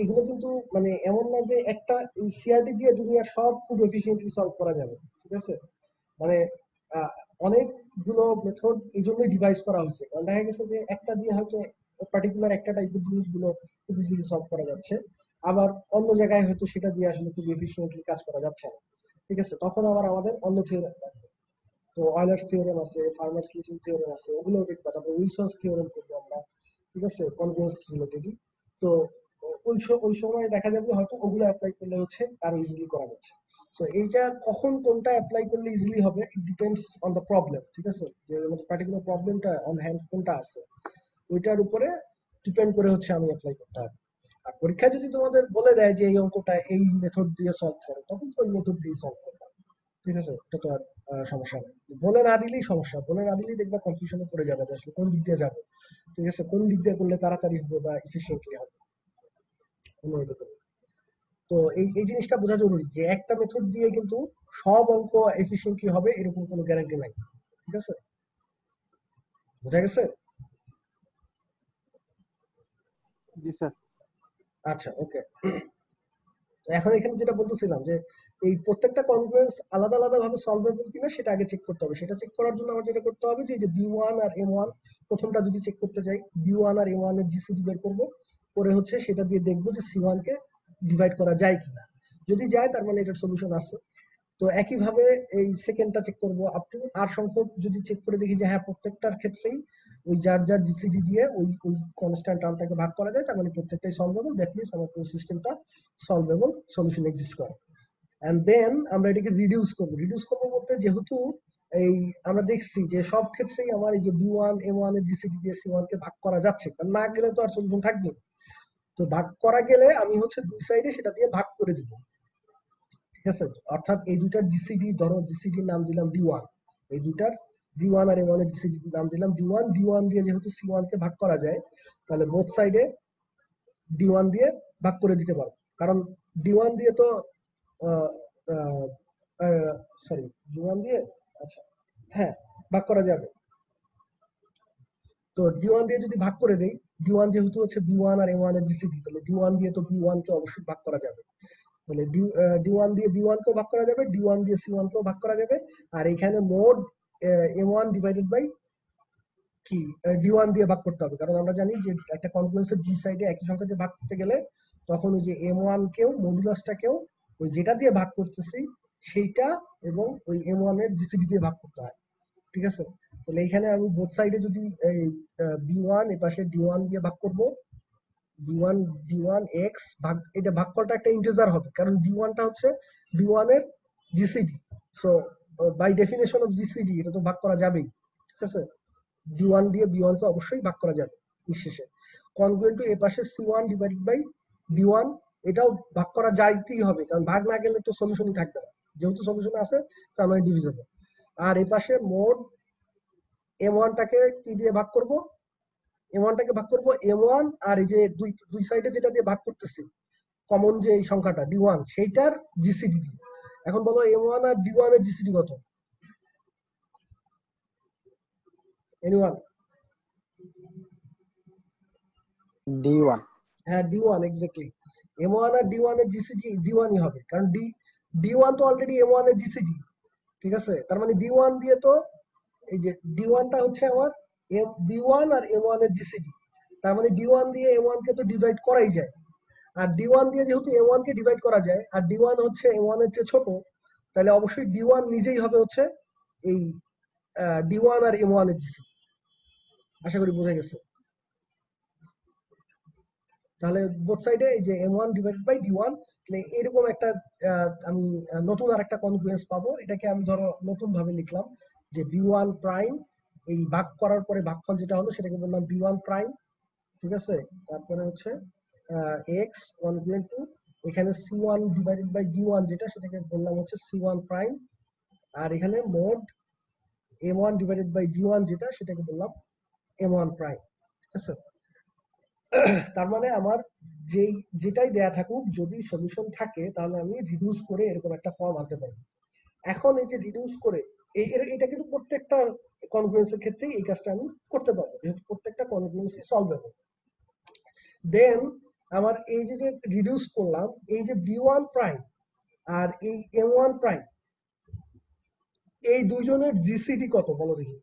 A: এগুলো কিন্তু মানে এমন না যে একটা সিআরটি দিয়ে দুনিয়ার সব খুব এফিসিয়েন্টলি সলভ করা যাবে। ঠিক আছে, মানে অনেকগুলো মেথড এই জন্যই ডিভাইস করা হয়েছে, কারণ দেখা গেছে যে একটা দিয়ে হয়তো পার্টিকুলার একটা টাইপের জিনিসগুলো খুব ইজিলি সলভ করা যাচ্ছে, আবার অন্য জায়গায় হয়তো সেটা দিয়ে আসলে খুব এফিসিয়েন্টলি কাজ করা যাচ্ছে না। ঠিক আছে, তখন আবার আমাদের অন্য থিওরেম লাগবে। তো অয়লার্স থিওরেম আছে, ফার্মার্স লিটিল থিওরেম আছে, ওগুলো দেখবা, তারপর উইলসনস থিওরেম করবো আমরা। ঠিক আছে, কনগ্রুয়েন্স রিলেটেডই। তো ওই সময় দেখা যাবে হয়তো ওগুলো অ্যাপ্লাই করলে হচ্ছে আরো ইজিলি করা যাচ্ছে। সো এইটা কখন কোনটা অ্যাপ্লাই করলে ইজিলি হবে, it depends on the problem. ঠিক আছে, যে পার্টিকুলার প্রবলেমটা অন হ্যান্ড কোনটা আছে ওইটার উপরে ডিপেন্ড করে হচ্ছে আমি অ্যাপ্লাই করতে হবে। আর পরীক্ষায় যদি তোমাদের বলে দেয় যে এই অঙ্কটা এই মেথড দিয়ে সলভ করো, তখন তো ওই মেথড দিয়ে সলভ করবে। ঠিক আছে, এটা তো আর সমস্যা নেই। বলে না দিলেই সমস্যা, বলে না দিলেই দেখবা কনফিউশনে পড়ে যাবে যে আসলে কোন দিক দিয়ে যাবে। ঠিক আছে, কোন দিক দিয়ে করলে তাড়াতাড়ি হবে বা এফিসিয়েন্টলি হবে। তো এই জিনিসটা বোঝা জরুরি যে একটা মেথড দিয়ে কিন্তু সব অঙ্ক এফিসিয়েন্টলি হবে এরকম কোনো গ্যারান্টি নাই। ঠিক আছে, বোঝা গেছে?
F: জি স্যার।
A: আচ্ছা, ওকে। এখন এখানে যেটা বলতেছিলাম যে এই প্রত্যেকটা কনগ্রুয়েন্স আলাদা আলাদা ভাবে সলভেবল কিনা সেটা আগে চেক করতে হবে। সেটা চেক করার জন্য আমার যেটা করতে হবে যে b1 আর m1 প্রথমটা যদি চেক করতে চাই, b1 আর m1 এর জিসিডি বের করব, পরে হচ্ছে সেটা দিয়ে দেখবো যে c1 কে ডিভাইড করা যায় কিনা। যদি যায় তার মানে এটার সলিউশন আছে। তো একইভাবে এই সেকেন্ডটা চেক করবো আপ টু আর সংখ্যক, যদি চেক করে দেখি যে হ্যাঁ প্রত্যেকটার ক্ষেত্রেই ওই যার যার জিসিডি দিয়ে ওই কনস্ট্যান্ট টার্মটাকে ভাগ করা যায়, তার মানে প্রত্যেকটাই সলভেবল, দ্যাট মিনস আমার পুরো সিস্টেমটা সলভেবল, সলিউশন এক্সিস্ট করে। এন্ড দেন আমরা এটাকে রিডিউস করবো বলতে যেহেতু এই আমরা দেখছি যে সব ক্ষেত্রেই আমার এই যে b1 m1 এর জিসিডি দিয়ে c1 কে ভাগ করা যাচ্ছে, কারণ না গেলে তো আর সলিউশন থাকবে। তো ভাগ করা গেলে আমি হচ্ছে দুই সাইডে সেটা দিয়ে ভাগ করে দিব। ঠিক আছে, অর্থাৎ এই দুটার জিসিডি, ধরো জিসিডির নাম দিলাম d1, এই দুটার d1 আর m1 এর জিসিডি নাম দিলাম d1, d1 দিয়ে যেহেতু c1 কে ভাগ করা যায়, তাহলে বোথ সাইডে d1 দিয়ে ভাগ করে দিতে পারো, কারণ d1 দিয়ে তো সরি d1 দিয়ে, আচ্ছা হ্যাঁ ভাগ করা যাবে। তো d1 দিয়ে যদি ভাগ করে দেই, d1 যেহেতু হচ্ছে b1 আর m1 এর জিসিডি, তাহলে d1 দিয়ে তো b1 কে অবশ্যই ভাগ করা যাবে। তাহলে d1 দিয়ে b1 কেও ভাগ করা যাবে, d1 দিয়ে c1 কেও ভাগ করা যাবে, আর এখানে মোড m1 ডিভাইডেড বাই কি d1 দিয়ে ভাগ করতে হবে, কারণ আমরা জানি যে একটা কনগ্রুয়েন্সের দুই সাইডে একই সংখ্যা দিয়ে ভাগ করতে গেলে তখন ওই যে m1 কেও মডুলাসটাকেও ওই যেটা দিয়ে ভাগ করতেছি সেইটা এবং ওই m1 এর জিসিডি দিয়ে ভাগ করতে হয়। ঠিক আছে, তাহলে এখানে আমি বোথ সাইডে যদি এই b1 এর পাশে d1 দিয়ে ভাগ করব, d1 x ভাগ, এটা ভাগফলটা একটা ইন্টিজার হবে, কারণ d1 টা হচ্ছে b1 এর GCD. So by definition of GCD এটা তো ভাগ করা যাবেই। ঠিক আছে, d1 দিয়ে b1 কে অবশ্যই ভাগ করা যাবে নিঃশেষে। কনগ্রুয়েন্ট টু এর পাশে c1 ডিভাইডেড বাই d1, এটাও ভাগ করা যাইতেই হবে, কারণ ভাগ না গেলে তো সলিউশনই থাকবে না, যেহেতু সলিউশন আছে তার মানে ডিভিজিবল। আর এই পাশে মোড M1 টাকে কি দিয়ে ভাগ করব, M1 টাকে ভাগ করব M1 আর এই যে দুই সাইডে যেটা দিয়ে ভাগ করতেছি কমন যে এই সংখ্যাটা D1 সেইটার জিসিডি দিয়ে। এখন বলো M1 আর D1 এর জিসিডি কত? এনিওয়ান?
G: D1
A: হ্যাঁ D1 এক্স্যাক্টলি। M1 আর D1 এর জিসিডি D1 ই হবে, কারণ D1 তো অলরেডি M1 এর জিসিডি, ঠিক আছে? তার মানে D1 দিয়ে তো এই যে D1 টা হচ্ছে আমার D1 আর M1 এর জিসিডি, তার মানে D1 দিয়ে M1 কে তো ডিভাইড করাই যায়, আর D1 দিয়ে যেহেতু M1 কে ডিভাইড করা যায় আর D1 হচ্ছে M1 এর চেয়ে ছোট, তাহলে অবশ্যই D1 নিজেই হবে হচ্ছে এই D1 আর M1 এর জিসিডি। আশা করি বোঝা গেছে। তাহলে বোথ সাইডে এই যে M1 ডিভাইডেড বাই D1, তাহলে এরকম একটা আমি নতুন আর একটা কনফ্লুয়েন্স পাবো। এটাকে আমি ধরো নতুন ভাবে লিখলাম যে B1 প্রাইম, এই ভাগ করার পরে ভাগফল যেটা হলো সেটাকে বললাম B1 প্রাইম, ঠিক আছে? তারপরে হচ্ছে x কনজুগেট টু এখানে C1 ডিভাইডেড বাই D1 যেটা সেটাকে বললাম হচ্ছে C1 প্রাইম, আর এখানে mode M1 divided by D1 যেটা সেটাকে বললাম M1 প্রাইম, ঠিক আছে? তার মানে আমার যেটাই দেয়া থাকুক যদি সলিউশন থাকে তাহলে আমি রিডিউস করে এরকম একটা ফর্ম আনতে পারি। এখন এই যে রিডিউস করে এটা কিন্তু প্রত্যেকটা কনফ্লুয়েন্সের ক্ষেত্রেই এই কাজটা আমি করতে পারবো, যেহেতু প্রত্যেকটা কনফ্লুয়েন্সই সলভেবল। দেন আমার এই যে রিডিউস করলাম, এই যে B1 প্রাইম আর এই M1 প্রাইম, এই দুইজনের জিসিডি কত বলো দেখি?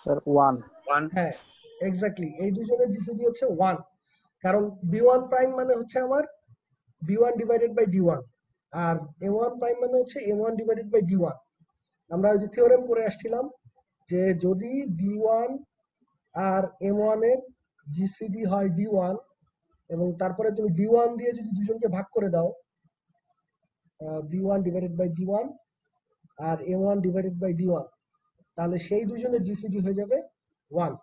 G: স্যার 1
B: 1
A: হ্যাঁ এক্স্যাক্টলি, এই দুইজনের জিসিডি হচ্ছে 1, কারণ B1 প্রাইম মানে হচ্ছে আমার B1 ডিভাইডেড বাই D1 আর M1 প্রাইম মানে হচ্ছে M1 ডিভাইডেড বাই D1। আমরা ওই যে থিওরেম পড়ে আসছিলাম যে যদি B1 আর M1 এর জিসিডি হয় D1 এবং তারপরে তুমি D1 দিয়ে যদি দুজনকে ভাগ করে দাও, B1 ডিভাইডেড বাই D1 আর M1 ডিভাইডেড বাই D1, তাহলে সেই দুজনের জিসিডি হয়ে যাবে 1।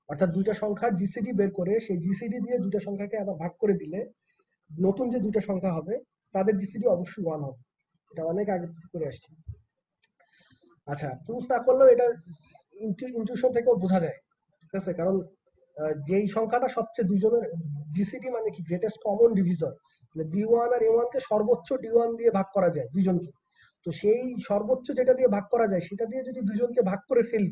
A: অর্থাৎ দুইটা সংখ্যার জিসিডি বের করে সেই জিসিডি দিয়ে দুইটা সংখ্যাকে আবার ভাগ করে দিলে নতুন যে দুইটা সংখ্যা হবে তাদের জিসিডি অবশ্যই 1 হবে। এটা অনেক আগে করে আসছি। আচ্ছা, প্রুফ না করলেও এটা ইনটিউশন থেকেও বোঝা যায়, ঠিক আছে? কারণ যেই সংখ্যাটা সবচেয়ে দুইজনের জিসিডি মানে কি গ্রেটেস্ট কমন ডিভিজর, B1 আর A1 কে সর্বোচ্চ D1 দিয়ে ভাগ করা যায় দুইজনকে, তো সেই সর্বোচ্চ যেটা দিয়ে ভাগ করা যায় সেটা দিয়ে যদি দুইজনকে ভাগ করে ফেলি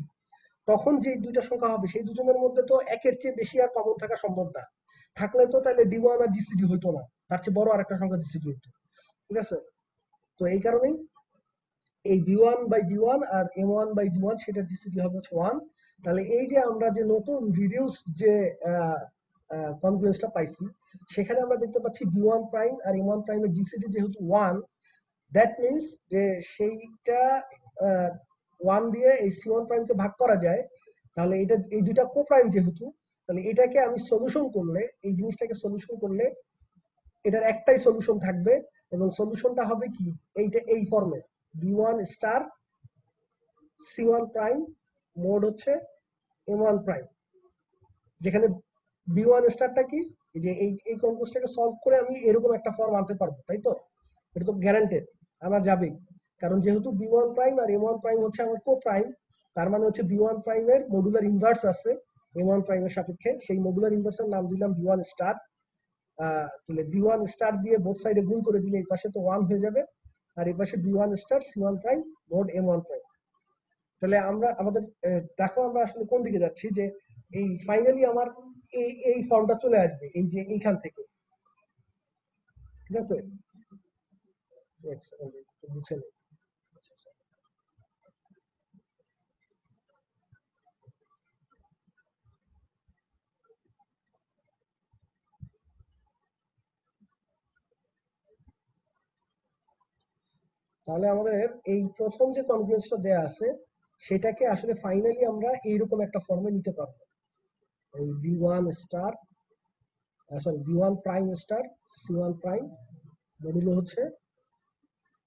A: তখন যে দুইটা সংখ্যা হবে সেই দুজনের মধ্যে তো একের চেয়ে বেশি আর কমন থাকা সম্ভব না, থাকলে তো তাহলে D1 আর জিসিডি হইতো না, তার চেয়ে বড় আরেকটা সংখ্যা জিসিডি হইতো, ঠিক আছে? তো এই কারণেই এই B1 বাই D1 আর M1 বাই D1 সেটার জিসিডি হবে 1। তাহলে এই যে আমরা যে নতুন রিডিউস যে কনফ্লুয়েন্সটা পাইছি সেখানে আমরা দেখতে পাচ্ছি B1 প্রাইম আর M1 প্রাইমের জিসিডি যেহেতু 1, দ্যাট মিনস যে সেইটা 1 দিয়ে এই C1 প্রাইমকে ভাগ করা যায়, তাহলে এটা এই দুইটা কো প্রাইম যেহেতু, তাহলে এটাকে আমি সলিউশন করলে এই জিনিসটাকে সলিউশন করলে এটার একটাই সলিউশন থাকবে এবং সলিউশনটা হবে কি এইটা এই ফর্মে B1 star C1 prime mode হচ্ছে M1 প্রাইম, যেখানে B1 স্টারটা কি এই যে এই কম্পোজটাকে সলভ করে আমি এরকম একটা ফর্ম আনতে পারবো, তাই তো? এটা তো গ্যারান্টেড আনা যাবেই, কারণ যেহেতু B1 প্রাইম আর M1 প্রাইম হচ্ছে আমার কো প্রাইম, তার মানে হচ্ছে B1 প্রাইমের মডুলার ইনভার্স আছে M1 প্রাইমের সাপেক্ষে, সেই মডুলার ইনভার্সের নাম দিলাম B1 স্টার। তাহলে B1 স্টার দিয়ে বোথ সাইডে গুণ করে দিলে এই পাশে তো 1 হয়ে যাবে আর এই পাশে B1 star C1 prime mode M1 prime. তাহলে আমরা আমাদের দেখো আমরা আসলে কোন দিকে যাচ্ছি, যে এই ফাইনালি আমার এই ফর্মটা চলে আসবে এই যে এইখান থেকে, ঠিক আছে? বুঝে নেই। তাহলে আমাদের এই প্রথম যে কনফ্লুয়েন্সটা দেয়া আছে সেটাকে আসলে ফাইনালি আমরা এইরকম একটা ফর্মে নিতে পারবো, এই B1 star sorry B1 prime star C1 prime modulo হচ্ছে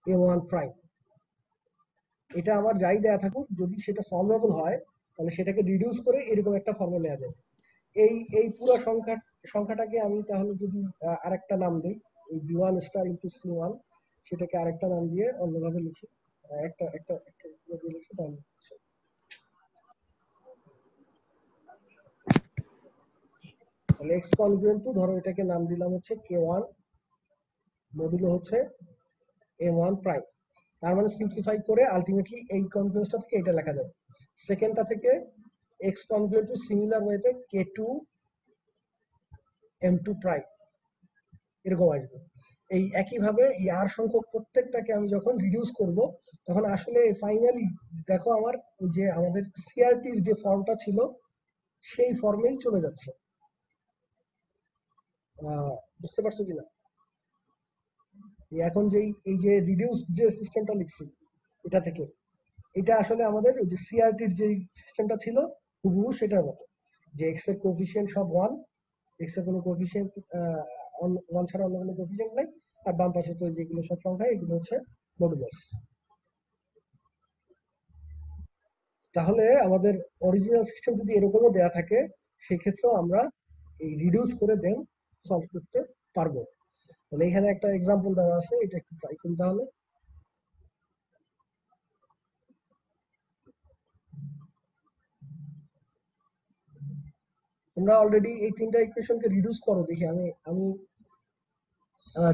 A: M1 প্রাইম। এটা আমার যাই দেয়া থাকুক যদি সেটা সলভেবল হয় তাহলে সেটাকে রিডিউস করে এরকম একটা ফর্মে নেওয়া যাবে। এই পুরো সংখ্যাটাকে আমি তাহলে যদি আরেকটা নাম দিই এই b1 স্টার ইনটু c1 সেটাকে আরেকটা নাম দিয়ে অন্যভাবে লিখি, একটা একটা একটা দিয়ে লিখি তাহলে হচ্ছে। তাহলে x কনগ্রুয়েন্ট টু, ধরো এটাকে নাম দিলাম হচ্ছে k1 মডুলো হচ্ছে m1 প্রাইম। তার মানে সিম্পলিফাই করে আলটিমেটলি এই কনগ্রুয়েন্সটা থেকে এটা লেখা যাবে। সেকেন্ডটা থেকে x কনগ্রুয়েন্ট টু সিমিলার ওয়েতে k2 m2 প্রাইম এরকম আসবে। এই একইভাবে এই r সংখ্যক প্রত্যেকটাকে আমি যখন রিডিউস করব তখন আসলে ফাইনালি দেখো আমার ওই যে আমাদের সিআরটির যে ফর্মটা ছিল সেই ফর্মেই চলে যাচ্ছে। বুঝতে পারছো কিনা? এখন যেই এই যে রিডিউসড যে সিস্টেমটা লিখছি এটা থেকে, এটা আসলে আমাদের ওই যে সিআরটির যে সিস্টেমটা ছিল হুবহু সেটার মতো, যে এক্স এর কোএফিসিয়েন্ট সব 1, এক্স এর কোনো কোএফিসিয়েন্ট 1 ছাড়া অন্য কোনো কোএফিসিয়েন্ট নাই, আর বাম পাশে তো যেগুলো সব সংখ্যা এগুলো হচ্ছে মডুলাস। তাহলে আমাদের অরিজিনাল সিস্টেম যদি এরকমও দেয়া থাকে সেক্ষেত্রেও আমরা এই রিডিউস করে দেন সলভ করতে পারবো। তাহলে এখানে একটা এক্সাম্পল দেওয়া আছে, এটা একটু ট্রাই করি তাহলে। তোমরা অলরেডি এই তিনটা ইকুয়েশনকে রিডিউস করো দেখি, আমি আমি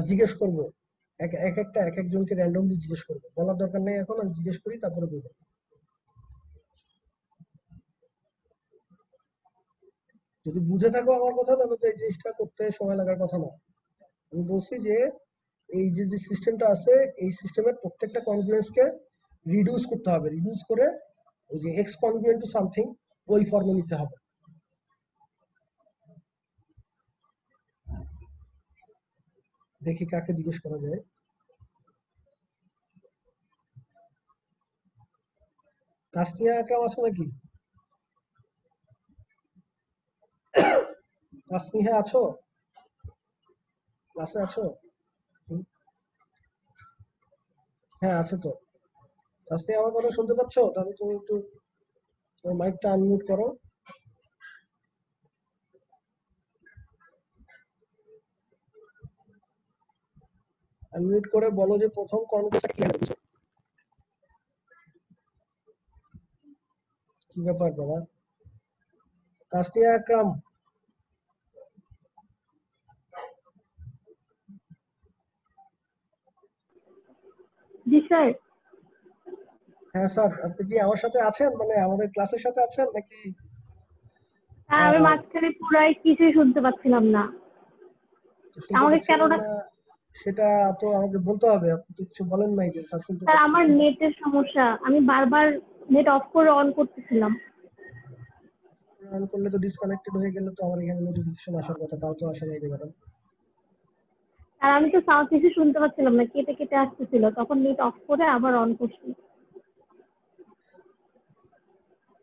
A: জিজ্ঞেস করব এক একটা এক একজনকে র্যান্ডমলি জিজ্ঞেস করবো, বলার দরকার নেই এখন, আমি জিজ্ঞেস করি তারপরে বলবো। যদি বুঝে থাকো আমার কথা তাহলে তো এই জিনিসটা করতে সময় লাগার কথা না। আমি বলছি যে এই যে যে সিস্টেমটা আছে এই সিস্টেমের প্রত্যেকটা কনগ্রুয়েন্সকে রিডিউস করতে হবে, রিডিউস করে ওই যে এক্স কনগ্রুয়েন্ট টু সামথিং ওই ফর্মে নিতে হবে। দেখি কাকে জিজ্ঞেস করা যায়। তাসনিয়া আকরাম আছো নাকি? তাসনিহা আছো? ক্লাসে আছো? হ্যাঁ আছে তো। তাসনিয়া আমার কথা শুনতে পাচ্ছো? তাহলে তুমি একটু তোমার মাইকটা আনমিউট করো। আনমিউট করে বলো যে প্রথম কনগ্রেসটা কি হলো। কি ব্যাপার বাবা? তাসনিয়া আকরাম,
H: জি স্যার।
A: হ্যাঁ স্যার, আপনি কি আমার সাথে আছেন, মানে আমাদের ক্লাসের সাথে আছেন নাকি?
H: আমি মাঝখানে পুরাই কিছুই শুনতে পাচ্ছিলাম না।
A: শুনতে
H: আমাকে কেন
A: পাচ্ছিলেন না সেটা তো আমাকে বলতে হবে, আপনি তো কিছু বলেন নাই যে স্যার শুনতে
H: স্যার
A: পাচ্ছি।
H: আমার নেটের সমস্যা, আমি বারবার নেট অফ করে অন করতেছিলাম।
A: অন করলে তো ডিসকানেক্টেড হয়ে গেলে তো আমার এখানে নোটিফিকেশন আসার কথা, তাও তো আসে নাই রে ম্যাডাম।
H: আর আমি তো সাউন্ড কিছু শুনতে পাচ্ছিলাম না, কেটে কেটে আসতেছিল, তখন নেট অফ করে আবার অন করছি।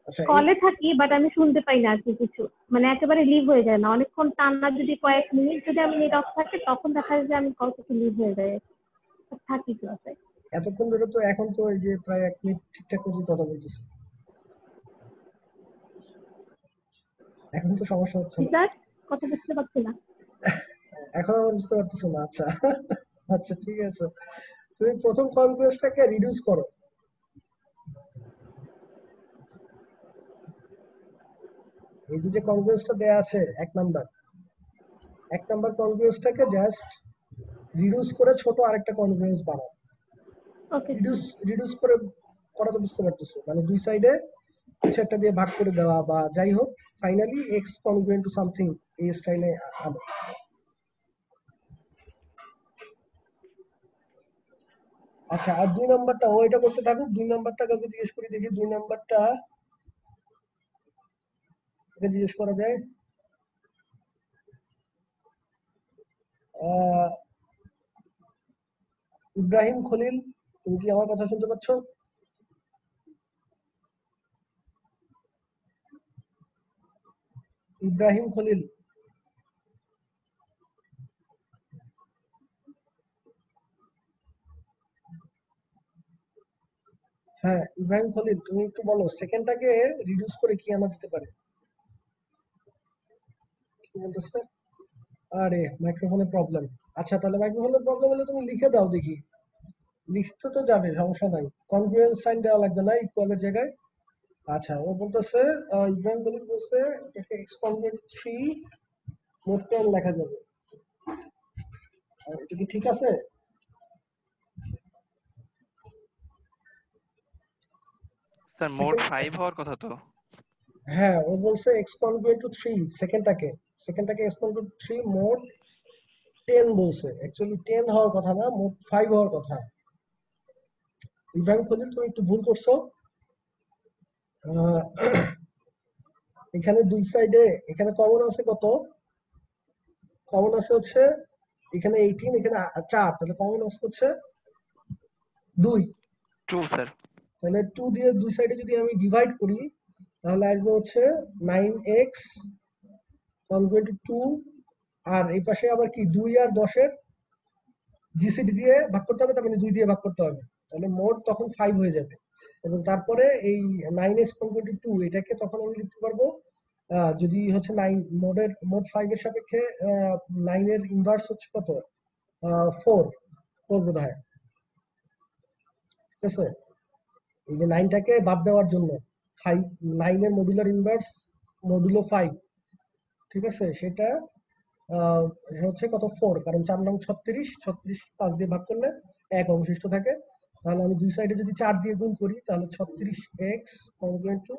A: আচ্ছা
H: কলে থাকি বাট আমি শুনতে পাই না আর কি কিছু, মানে একেবারে লিভ হয়ে যায় না অনেকক্ষণ টানা, যদি কয়েক মিনিট যদি আমি নেট অফ থাকে তখন দেখা যায় যে আমি কল থেকে লিভ হয়ে যায় থাকি ক্লাসে।
A: এতক্ষণ ধরে তো, এখন তো এই যে প্রায় 1 মিনিট ঠিকঠাক করে কথা বলতেছি, এখন তো সমস্যা হচ্ছে না।
H: স্যার কথা বুঝতে পারছি না।
A: এখন আমার বুঝতে পারতেছো না? আচ্ছা আচ্ছা ঠিক আছে, তুমি প্রথম কনগ্রেসটাকে রিডিউস করো। এই যে কনগ্রেসটা দেয়া আছে এক নাম্বার কনগ্রেসটাকে জাস্ট রিডিউস করে ছোট আরেকটা কনগ্রেস বানাও।
H: ওকে
A: রিডিউস করে করা তো বুঝতে পারতেছো, মানে দুই সাইডে কিছু একটা দিয়ে ভাগ করে দেওয়া বা যাই হোক, finally x congruent to something এই স্টাইলে আনো। আচ্ছা, আর 2 নাম্বারটা ও এটা করতে থাকুক। 2 নাম্বারটা কাউকে জিজ্ঞেস করি দেখি, 2 নাম্বারটা কাকে জিজ্ঞেস করা যায়? ইব্রাহিম খলিল, তুমি কি আমার কথা শুনতে পাচ্ছ? ইব্রাহিম খলিল, হ্যাঁ ইব্রাহিম খলিল, তুমি একটু বলো সেকেন্ডটাকে রিডিউস করে কি আনা যেতে পারে? কি বলতেছে? আরে মাইক্রোফোনে প্রবলেম। আচ্ছা তাহলে মাইক্রোফোনের প্রবলেম হলে তুমি লিখে দাও দেখি। লিখতে তো যাবে, সমস্যা নাই। কনগ্রুয়েন্স সাইন দেওয়া লাগবে না ইকুয়ালের জায়গায়। আচ্ছা ও বলতেছে ইব্রাহিম খলিল বলছে এটাকে এক্স কনগ্রুয়েন্ট 3 মোট 10 লেখা যাবে। এটা কি ঠিক আছে?
D: স্যার মোট 5 হওয়ার কথা তো।
A: হ্যাঁ ও বলছে এক্স কনগ্রুয়েন্ট টু 3 সেকেন্ডটাকে এক্স কনগ্রুয়েন্ট 3 মোট 10 বলছে। অ্যাকচুয়ালি 10 হওয়ার কথা না, মোট 5 হওয়ার কথা। ইব্রাহিম খলিল তুমি একটু ভুল করছো। এখানে দুই সাইডে এখানে কমন আছে কত? কমন আছে হচ্ছে এখানে 18, এখানে 4, তাহলে কমন আছে হচ্ছে 2।
D: True sir.
A: তাহলে 2 দিয়ে দুই সাইডে যদি আমি ডিভাইড করি তাহলে আসবে হচ্ছে 9x কনগ্রুয়েন্ট টু 2, আর এই পাশে আবার কি 2 আর 10 এর জিসিডি দিয়ে ভাগ করতে হবে, তার মানে 2 দিয়ে ভাগ করতে হবে, তাহলে মোট তখন 5 হয়ে যাবে। এবং তারপরে এই 9x কনগ্রুয়েন্ট টু 2 এটাকে তখন আমি লিখতে পারবো যদি হচ্ছে 9 মোট 5 এর সাপেক্ষে 9 এর ইনভার্স হচ্ছে কত? 4 বোধ হয়। ঠিক আছে, এই যে 9টাকে বাদ দেওয়ার জন্য 9 এর মডুলার ইনভার্স মডুলো 5, ঠিক আছে, সেটা হচ্ছে কত? 4, কারণ 4 নং 36, 5 দিয়ে ভাগ করলে 1 অবশিষ্ট থাকে। তাহলে আমি দুই সাইডে যদি 4 দিয়ে গুণ করি তাহলে 36x কনগ্রুয়েন্ট টু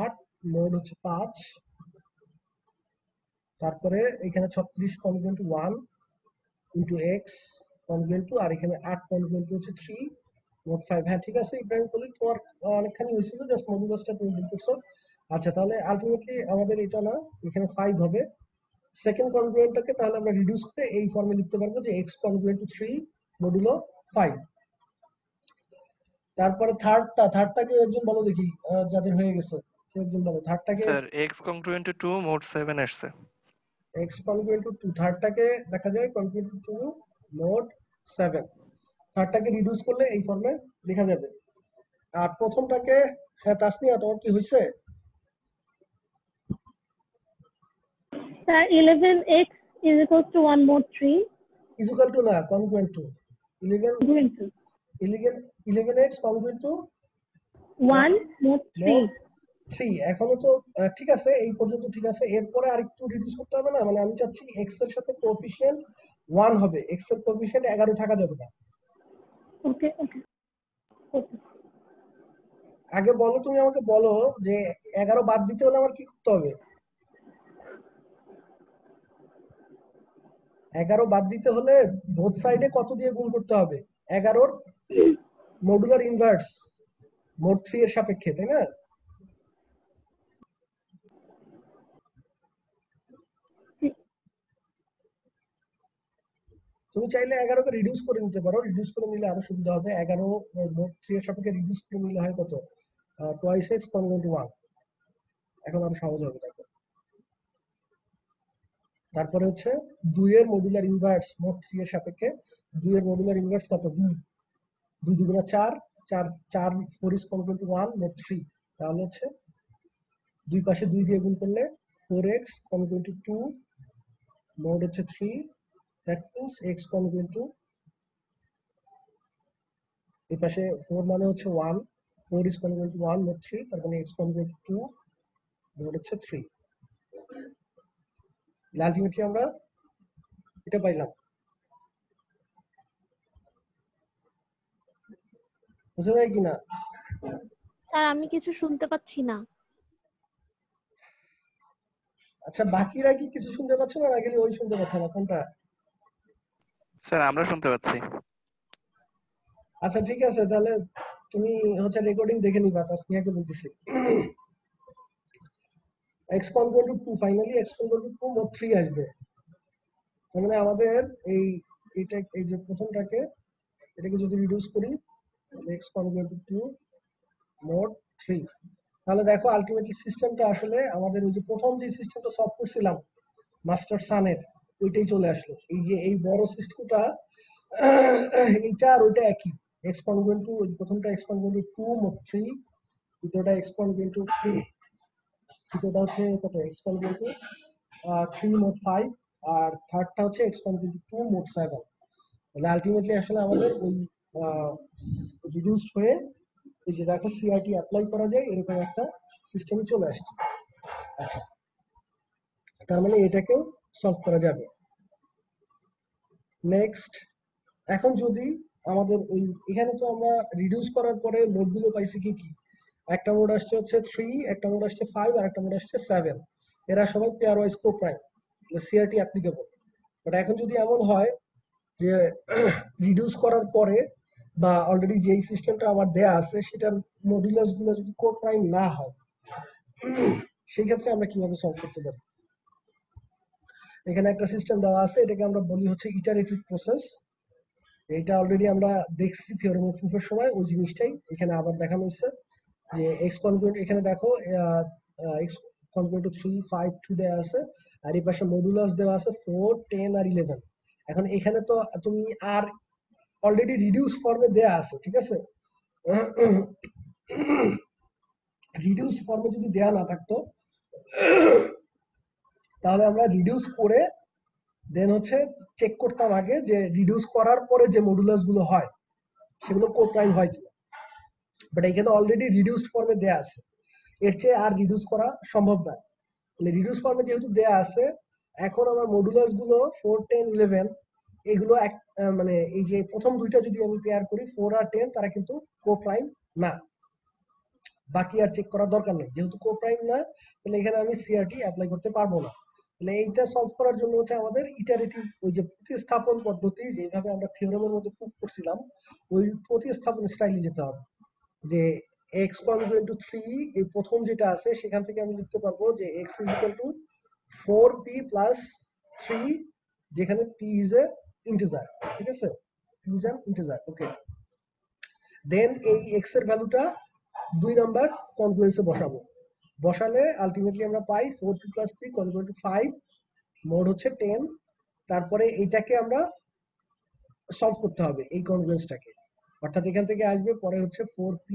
A: 8 মোড হচ্ছে 5, তারপরে এখানে 36 congruent to 1 into x congruent to, আর এখানে 8 কনগ্রুয়েন্ট টু হচ্ছে 3 মোট 5। হ্যাঁ ঠিক আছে ইব্রাহিম খলিল, তোমার অনেকখানি হয়েছিল, জাস্ট মডুলাসটা তুমি ভুল করছো। আচ্ছা তাহলে আলটিমেটলি আমাদের এটা না, এখানে 5 হবে। সেকেন্ড কনগ্রুয়েন্টটাকে তাহলে আমরা রিডিউস করে এই ফর্মে লিখতে পারবো যে x কনগ্রুয়েন্ট টু 3 মডুলো 5। তারপরে থার্ডটা কেউ একজন বলো দেখি, যাদের হয়ে গেছে কেউ একজন বলো থার্ডটাকে।
D: স্যার x কনগ্রুয়েন্ট টু 2 মোট 7 আসছে।
A: x কনগ্রুয়েন্ট টু 2, থার্ডটাকে লেখা যায় কনগ্রুয়েন্ট টু 2 মোট 7। থার্ডটাকে রিডিউস করলে এই ফর্মে লেখা যাবে। আর প্রথমটাকে, হ্যাঁ তাসনিয়া তোমার কি হয়েছে?
H: Sir 11x is equals to 1 mod 3
A: equal to না, congruent to 11x congruent to
H: 1 mod 3।
A: 3। এখনো তো ঠিক আছে, এই পর্যন্ত ঠিক আছে। এরপরে আরেকটু রিডিউস করতে হবে না, মানে আমি চাচ্ছি x এর সাথে কোএফিশিয়েন্ট 1 হবে, x এর কোএফিশিয়েন্ট 11 থাকা যাবে না।
H: ওকে ওকে ওকে।
A: আগে বলো, তুমি আমাকে বলো যে 11 বাদ দিতে হলে আমার কি করতে হবে? 11 বাদ দিতে হলে বোথ সাইডে কত দিয়ে গুণ করতে হবে? 11র মডুলার ইনভার্স মোড 3 এর সাপেক্ষে, তাই না? তুমি চাইলে 11কে রিডিউস করে নিতে পারো, রিডিউস করে নিলে আরো সুবিধা হবে। 11 মোড 3 এর সাপেক্ষে রিডিউস করে নিলে হয় কত? Twice x congruent to 1। এখন আরো সহজ হবে। তারপরে হচ্ছে 2 এর মডুলার ইনভার্স মোড 3 এর সাপেক্ষে, 2 এর মডুলার ইনভার্স কত? 2, 2 দুগুণা 4, 4 4 ইজ কনগ্রুয়েন্ট টু 1 মোড 3। তাহলে হচ্ছে দুই পাশে 2 দিয়ে গুণ করলে 4x কনগ্রুয়েন্ট টু 2 মোড হচ্ছে 3, that means x congruent to, এই পাশে 4 মানে হচ্ছে 1, 4 ইজ কনগ্রুয়েন্ট টু 1 মোড 3, তার মানে x কনগ্রুয়েন্ট টু 2 মোড হচ্ছে 3। আলটিমেটলি আমরা এটা পাইলাম। বুঝা যায় কিনা?
I: স্যার আমি কিছু শুনতে পাচ্ছি না।
A: আচ্ছা বাকিরা কি কিছু শুনতে পাচ্ছ না, নাকি ওই শুনতে পাচ্ছ না? কোনটা?
D: স্যার আমরা শুনতে পাচ্ছি।
A: আচ্ছা ঠিক আছে, তাহলে তুমি হচ্ছে রেকর্ডিং দেখে নিবা। তাসনিয়াকে বলতেছি x congruent to 2, finally x congruent to 2 মোট 3 আসবে। তার মানে আমাদের এই যে প্রথমটাকে, এটাকে যদি রিডিউস করি তাহলে x কনগ্রুয়েন্ট টু 2 মোট 3। তাহলে দেখো আলটিমেটলি সিস্টেমটা আসলে আমাদের ওই যে প্রথম যে সিস্টেমটা সলভ করছিলাম মাস্টার সানের, ওইটাই চলে আসলো। এই যে এই বড় সিস্টেমটা, এইটা আর ওইটা একই। x কনগ্রুয়েন্ট টু, প্রথমটা x কনগ্রুয়েন্ট টু 2 মোট 3, দ্বিতীয়টা x কনগ্রুয়েন্ট টু 3, দ্বিতীয়টা হচ্ছে কত? x কনগ্রুয়েন্ট টু 3 মোট 5, আর থার্ডটা হচ্ছে x কনজুগেট টু মোড 7। তাহলে আলটিমেটলি আসলে আমাদের ওই রিডিউসড হয়ে এই যে দেখো সিআরটি অ্যাপ্লাই করা যায় এরকম একটা সিস্টেমে চলে আসছে। আচ্ছা, তার মানে এটাকেও সলভ করা যাবে। নেক্সট, এখন যদি আমাদের ওই এখানে তো আমরা রিডিউস করার পরে মোডগুলো পাইছি কি কি, একটা মোড আসছে হচ্ছে 3, একটা মোড আসছে 5, আর একটা মোড আসছে 7। এরা সবাই pair wise কোপ্রাইম, CRT applicable. But এখন যদি এমন হয় যে রিডিউস করার পরে বা অলরেডি যেই সিস্টেমটা আমার দেয়া আছে সেটার মডুলাস গুলো যদি কোপ্রাইম না হয়, সেই ক্ষেত্রে আমরা কিভাবে সলভ করতে পারি? এখানে একটা সিস্টেম দেওয়া আছে, এটাকে আমরা বলি হচ্ছে ইটারেটিভ প্রসেস। এটা অলরেডি আমরা দেখছি থিওরেম অফ প্রুফের সময়, ওই জিনিসটাই এখানে আবার দেখানো হচ্ছে যে এক্স কনজুগেট, এখানে দেখো এক্স কনজুগেট 3, 5, 2 দেওয়া আছে, আর এই পাশে মডুলাস দেওয়া আছে 4, 10 আর 11। এখন এখানে তো তুমি আর অলরেডি রিডিউস ফর্মে দেয়া আছে, ঠিক আছে? রিডিউস ফর্মে যদি দেয়া না থাকতো তাহলে আমরা রিডিউস করে দেন হচ্ছে চেক করতাম আগে যে রিডিউস করার পরে যে মডুলাস গুলো হয় সেগুলো কোপ্রাইম হয় কিনা। বাট এখানে অলরেডি রিডিউসড ফর্মে দেয়া আছে, এর চেয়ে আর রিডিউস করা সম্ভব না। তাহলে রিডিউস ফর্মে যেহেতু দেয়া আছে, এখন আমার মডুলাস গুলো 4, 10, 11 এগুলো মানে এই যে প্রথম দুইটা যদি আমি পেয়ার করি 4 আর 10, তারা কিন্তু কোপ্রাইম না। বাকি আর চেক করার দরকার নেই, যেহেতু কোপ্রাইম না তাহলে এখানে আমি সিআরটি অ্যাপ্লাই করতে পারবো না। তাহলে এইটা সলভ করার জন্য হচ্ছে আমাদের ইটারেটিভ ওই যে প্রতিস্থাপন পদ্ধতি যেভাবে আমরা থিওরেমের মধ্যে প্রুফ করছিলাম ওই প্রতিস্থাপন স্টাইলে যেতে হবে। যে x কনজুগেট টু 3 এই প্রথম যেটা আছে সেখান থেকে আমি লিখতে পারবো যে x is equal two 4p plus 3, যেখানে p ইজ এ ইন্টিজার, ঠিক আছে? p ইজ অ্যান ইন্টিজার, ওকে। দেন এই x এর ভ্যালুটা 2 নাম্বার কনজুগেন্সে বসাবো, বসালে আলটিমেটলি আমরা পাই 4p plus 3 conjugate to 5, mod হচ্ছে 10। তারপরে এইটাকে আমরা সলভ করতে হবে এই কনজুগেন্সটাকে, অর্থাৎ এখান থেকে আসবে পরে হচ্ছে 4p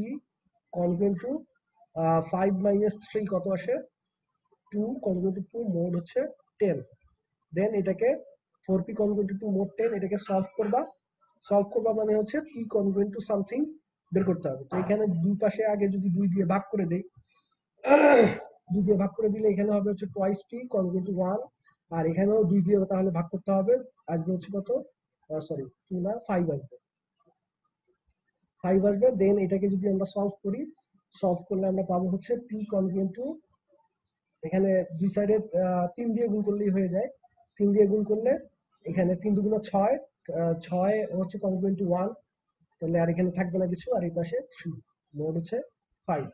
A: কনজুগেট টু 5 মাইনাস 3 কত আসে 2 কনজুগেট টু 2 মোড হচ্ছে 10। দেন এটাকে 4p কনজুগেট টু 2 মোড 10 এটাকে সলভ করবা মানে হচ্ছে p কনজুগেট টু সামথিং বের করতে হবে। তো এখানে দুই পাশে আগে যদি 2 দিয়ে ভাগ করে দেই, 2 দিয়ে ভাগ করে দিলে এখানে হবে হচ্ছে টুয়াইস p কনজুগেট টু 1, আর এখানেও 2 দিয়ে তাহলে ভাগ করতে হবে, আসবে হচ্ছে কত, সরি 2 না 5 আসবে, 5 আসবে। দেন এটাকে যদি আমরা সলভ করি, সলভ করলে আমরা পাবো হচ্ছে p কনজুগেট টু, এখানে দুই সাইডে 3 দিয়ে গুণ করলেই হয়ে যায়, 3 দিয়ে গুণ করলে এখানে 3 দুগুণ 6, 6 হচ্ছে কনজুগেট টু 1, তাহলে আর এখানে থাকবে না কিছু, আর এই পাশে 3, মোড হচ্ছে 5।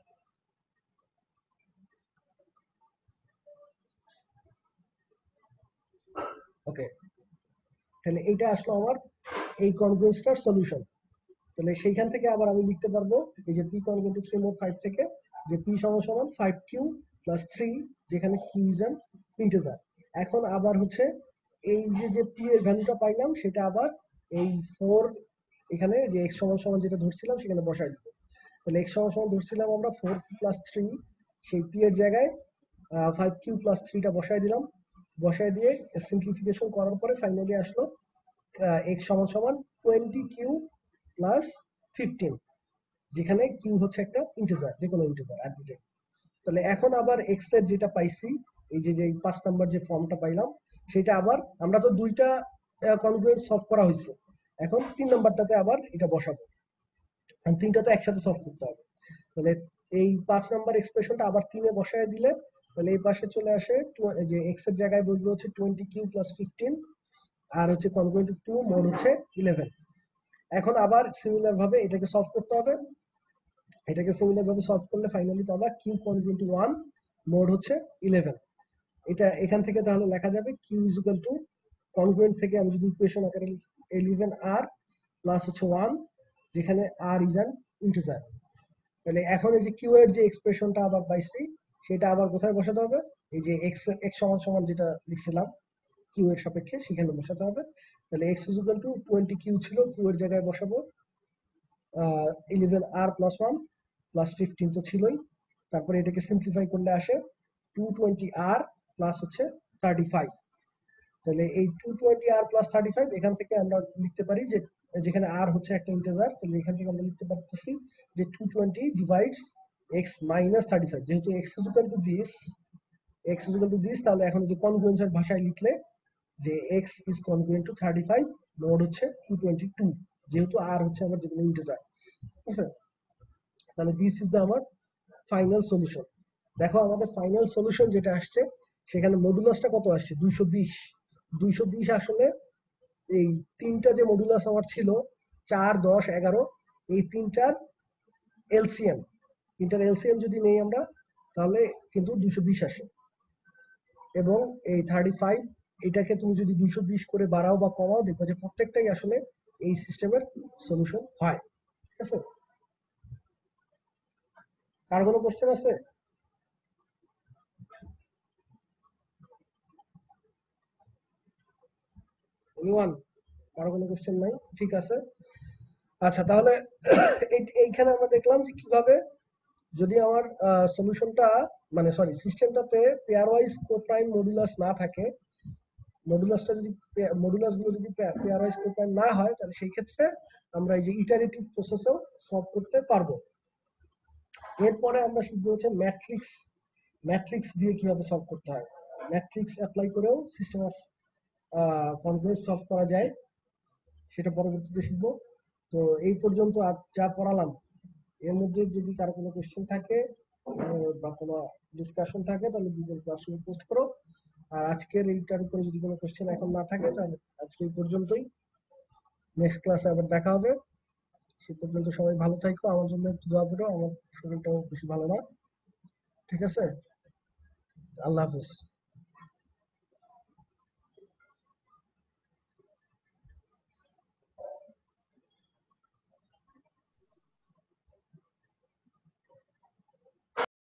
A: ওকে, তাহলে এইটা আসলো আমার এই কনজুগেন্সটার সলিউশন। তাহলে সেইখান থেকে আবার আমি লিখতে পারবো এই যে p কনজুগেট টু 3 মোড 5 থেকে যে p সমান 5q প্লাস 3, যেখানে q ইজ অ্যান ইন্টিজার। এখন আবার হচ্ছে এই যে p এর ভ্যালুটা পাইলাম সেটা আবার এই 4 এখানে যে x সমান যেটা ধরছিলাম সেখানে বসাই দিব। তাহলে x সমান ধরছিলাম আমরা 4p প্লাস 3, সেই p এর জায়গায় 5q প্লাস 3টা বসাই দিলাম, বসাই দিয়ে সিম্পলিফিকেশন করার পরে ফাইনালি আসলো x সমান 20q প্লাস 15, যেখানে q হচ্ছে একটা ইন্টিজার, যে কোনো ইন্টিজার আরবিট্রারি। তাহলে এখন আবার x এর যেটা পাইছি, এই যে 5 নাম্বার যে ফর্মটা পাইলাম সেটা আবার আমরা তো দুইটা কনজুগেন্স সলভ করা হয়েছে, এখন 3 নাম্বারটাতে আবার এটা বসাবো, কারণ তিনটা তো একসাথে সলভ করতে হবে। তাহলে এই 5 নাম্বার এক্সপ্রেশনটা আবার 3 এ বসায় দিলে তাহলে এই পাশে চলে আসে যে x এর জায়গায় বসবে হচ্ছে 20q প্লাস 15, আর হচ্ছে কনজুগেট টু 2 মোড হচ্ছে 11। এখন আবার সিমিলার ভাবে এটাকে সলভ করতে হবে, এটাকে সিমিলার ভাবে সলভ করলে ফাইনালি পাবা q কনজুগেট টু 1 মোড হচ্ছে 11। এটা এখান থেকে তাহলে লেখা যাবে q is equal two conjugate থেকে আমি যদি ইকুয়েশন আকারে 11r প্লাস হচ্ছে 1, যেখানে r ইজ অ্যান ইন্টিজার। তাহলে এখন এই যে q এর যে এক্সপ্রেশনটা আবার পাইছি সেটা আবার কোথায় বসাতে হবে, এই যে x সমান যেটা লিখছিলাম q এর সাপেক্ষে সেখানে বসাতে হবে। তাহলে x is equal two 20q ছিল, q এর জায়গায় বসাবো 11r প্লাস 1 প্লাস 15 তো ছিলই, তারপরে এটাকে সিম্পলিফাই করলে আসে 220r প্লাস হচ্ছে 35। তাহলে এই 220 r প্লাস 35 এখান থেকে আমরা লিখতে পারি যে যেখানে r হচ্ছে একটা ইন্টিজার, তাহলে এখান থেকে আমরা লিখতে পারতেছি যে 220 ডিভাইডস x মাইনাস 35, যেহেতু x is equal to this, তাহলে এখন যে কনগ্রুয়েন্সের ভাষায় লিখলে যে x is congruent to 35 mode হচ্ছে 222, যেহেতু r হচ্ছে আমার যেগুলো ইন্টিজার। ঠিক আছে, তাহলে দিস ইজ দ্য আমার ফাইনাল সলিউশন। দেখো আমাদের ফাইনাল সলিউশন যেটা আসছে সেখানে মডুলাসটা কত আসছে 220 আসলে এই তিনটা যে মডুলাস আমার ছিল 4, 10, 11, এই তিনটার এলসিএম যদি নেই আমরা তাহলে কিন্তু 220 আসে, এবং এই 35 এটাকে তুমি যদি 220 করে বাড়াও বা কমাও দেখবে যে প্রত্যেকটাই আসলে এই সিস্টেমের সলিউশন হয়। ঠিক আছে, কার কোনো কোশ্চেন আছে? এনিওয়ান? কারো কোনো কোশ্চেন নাই? ঠিক আছে, আচ্ছা তাহলে এইখানে আমরা দেখলাম যে কিভাবে যদি আমার সলিউশনটা মানে সরি সিস্টেমটাতে পেয়ার ওয়াইজ কোপ্রাইম মডুলাস না থাকে, মডুলাসগুলো যদি পেয়ার ওয়াইজ কোপ্রাইম না হয়, তাহলে সেই ক্ষেত্রে আমরা এই যে ইটারেটিভ প্রসেসেও সলভ করতে পারবো। এরপরে আমরা শিখবো হচ্ছে ম্যাট্রিক্স দিয়ে কিভাবে সলভ করতে হয়, ম্যাট্রিক্স অ্যাপ্লাই করেও সিস্টেম অফ কনগ্রুয়েন্স সলভ করা যায়, সেটা পরবর্তীতে শিখবো। তো এই পর্যন্ত যা পড়ালাম এর মধ্যে যদি কারো কোনো কোশ্চেন থাকে বা কোনো ডিসকাশন থাকে তাহলে গুগল ক্লাসরুমে পোস্ট করো। আর আজকের এইটার উপরে যদি কোনো কোশ্চেন এখন না থাকে তাহলে আজকে এই পর্যন্তই, নেক্সট ক্লাসে আবার দেখা হবে। সে পর্যন্ত সবাই ভালো থাকো, আমার জন্য একটু দোয়া করো, আমার শরীরটাও বেশি ভালো না। ঠিক আছে, আল্লাহ হাফেজ।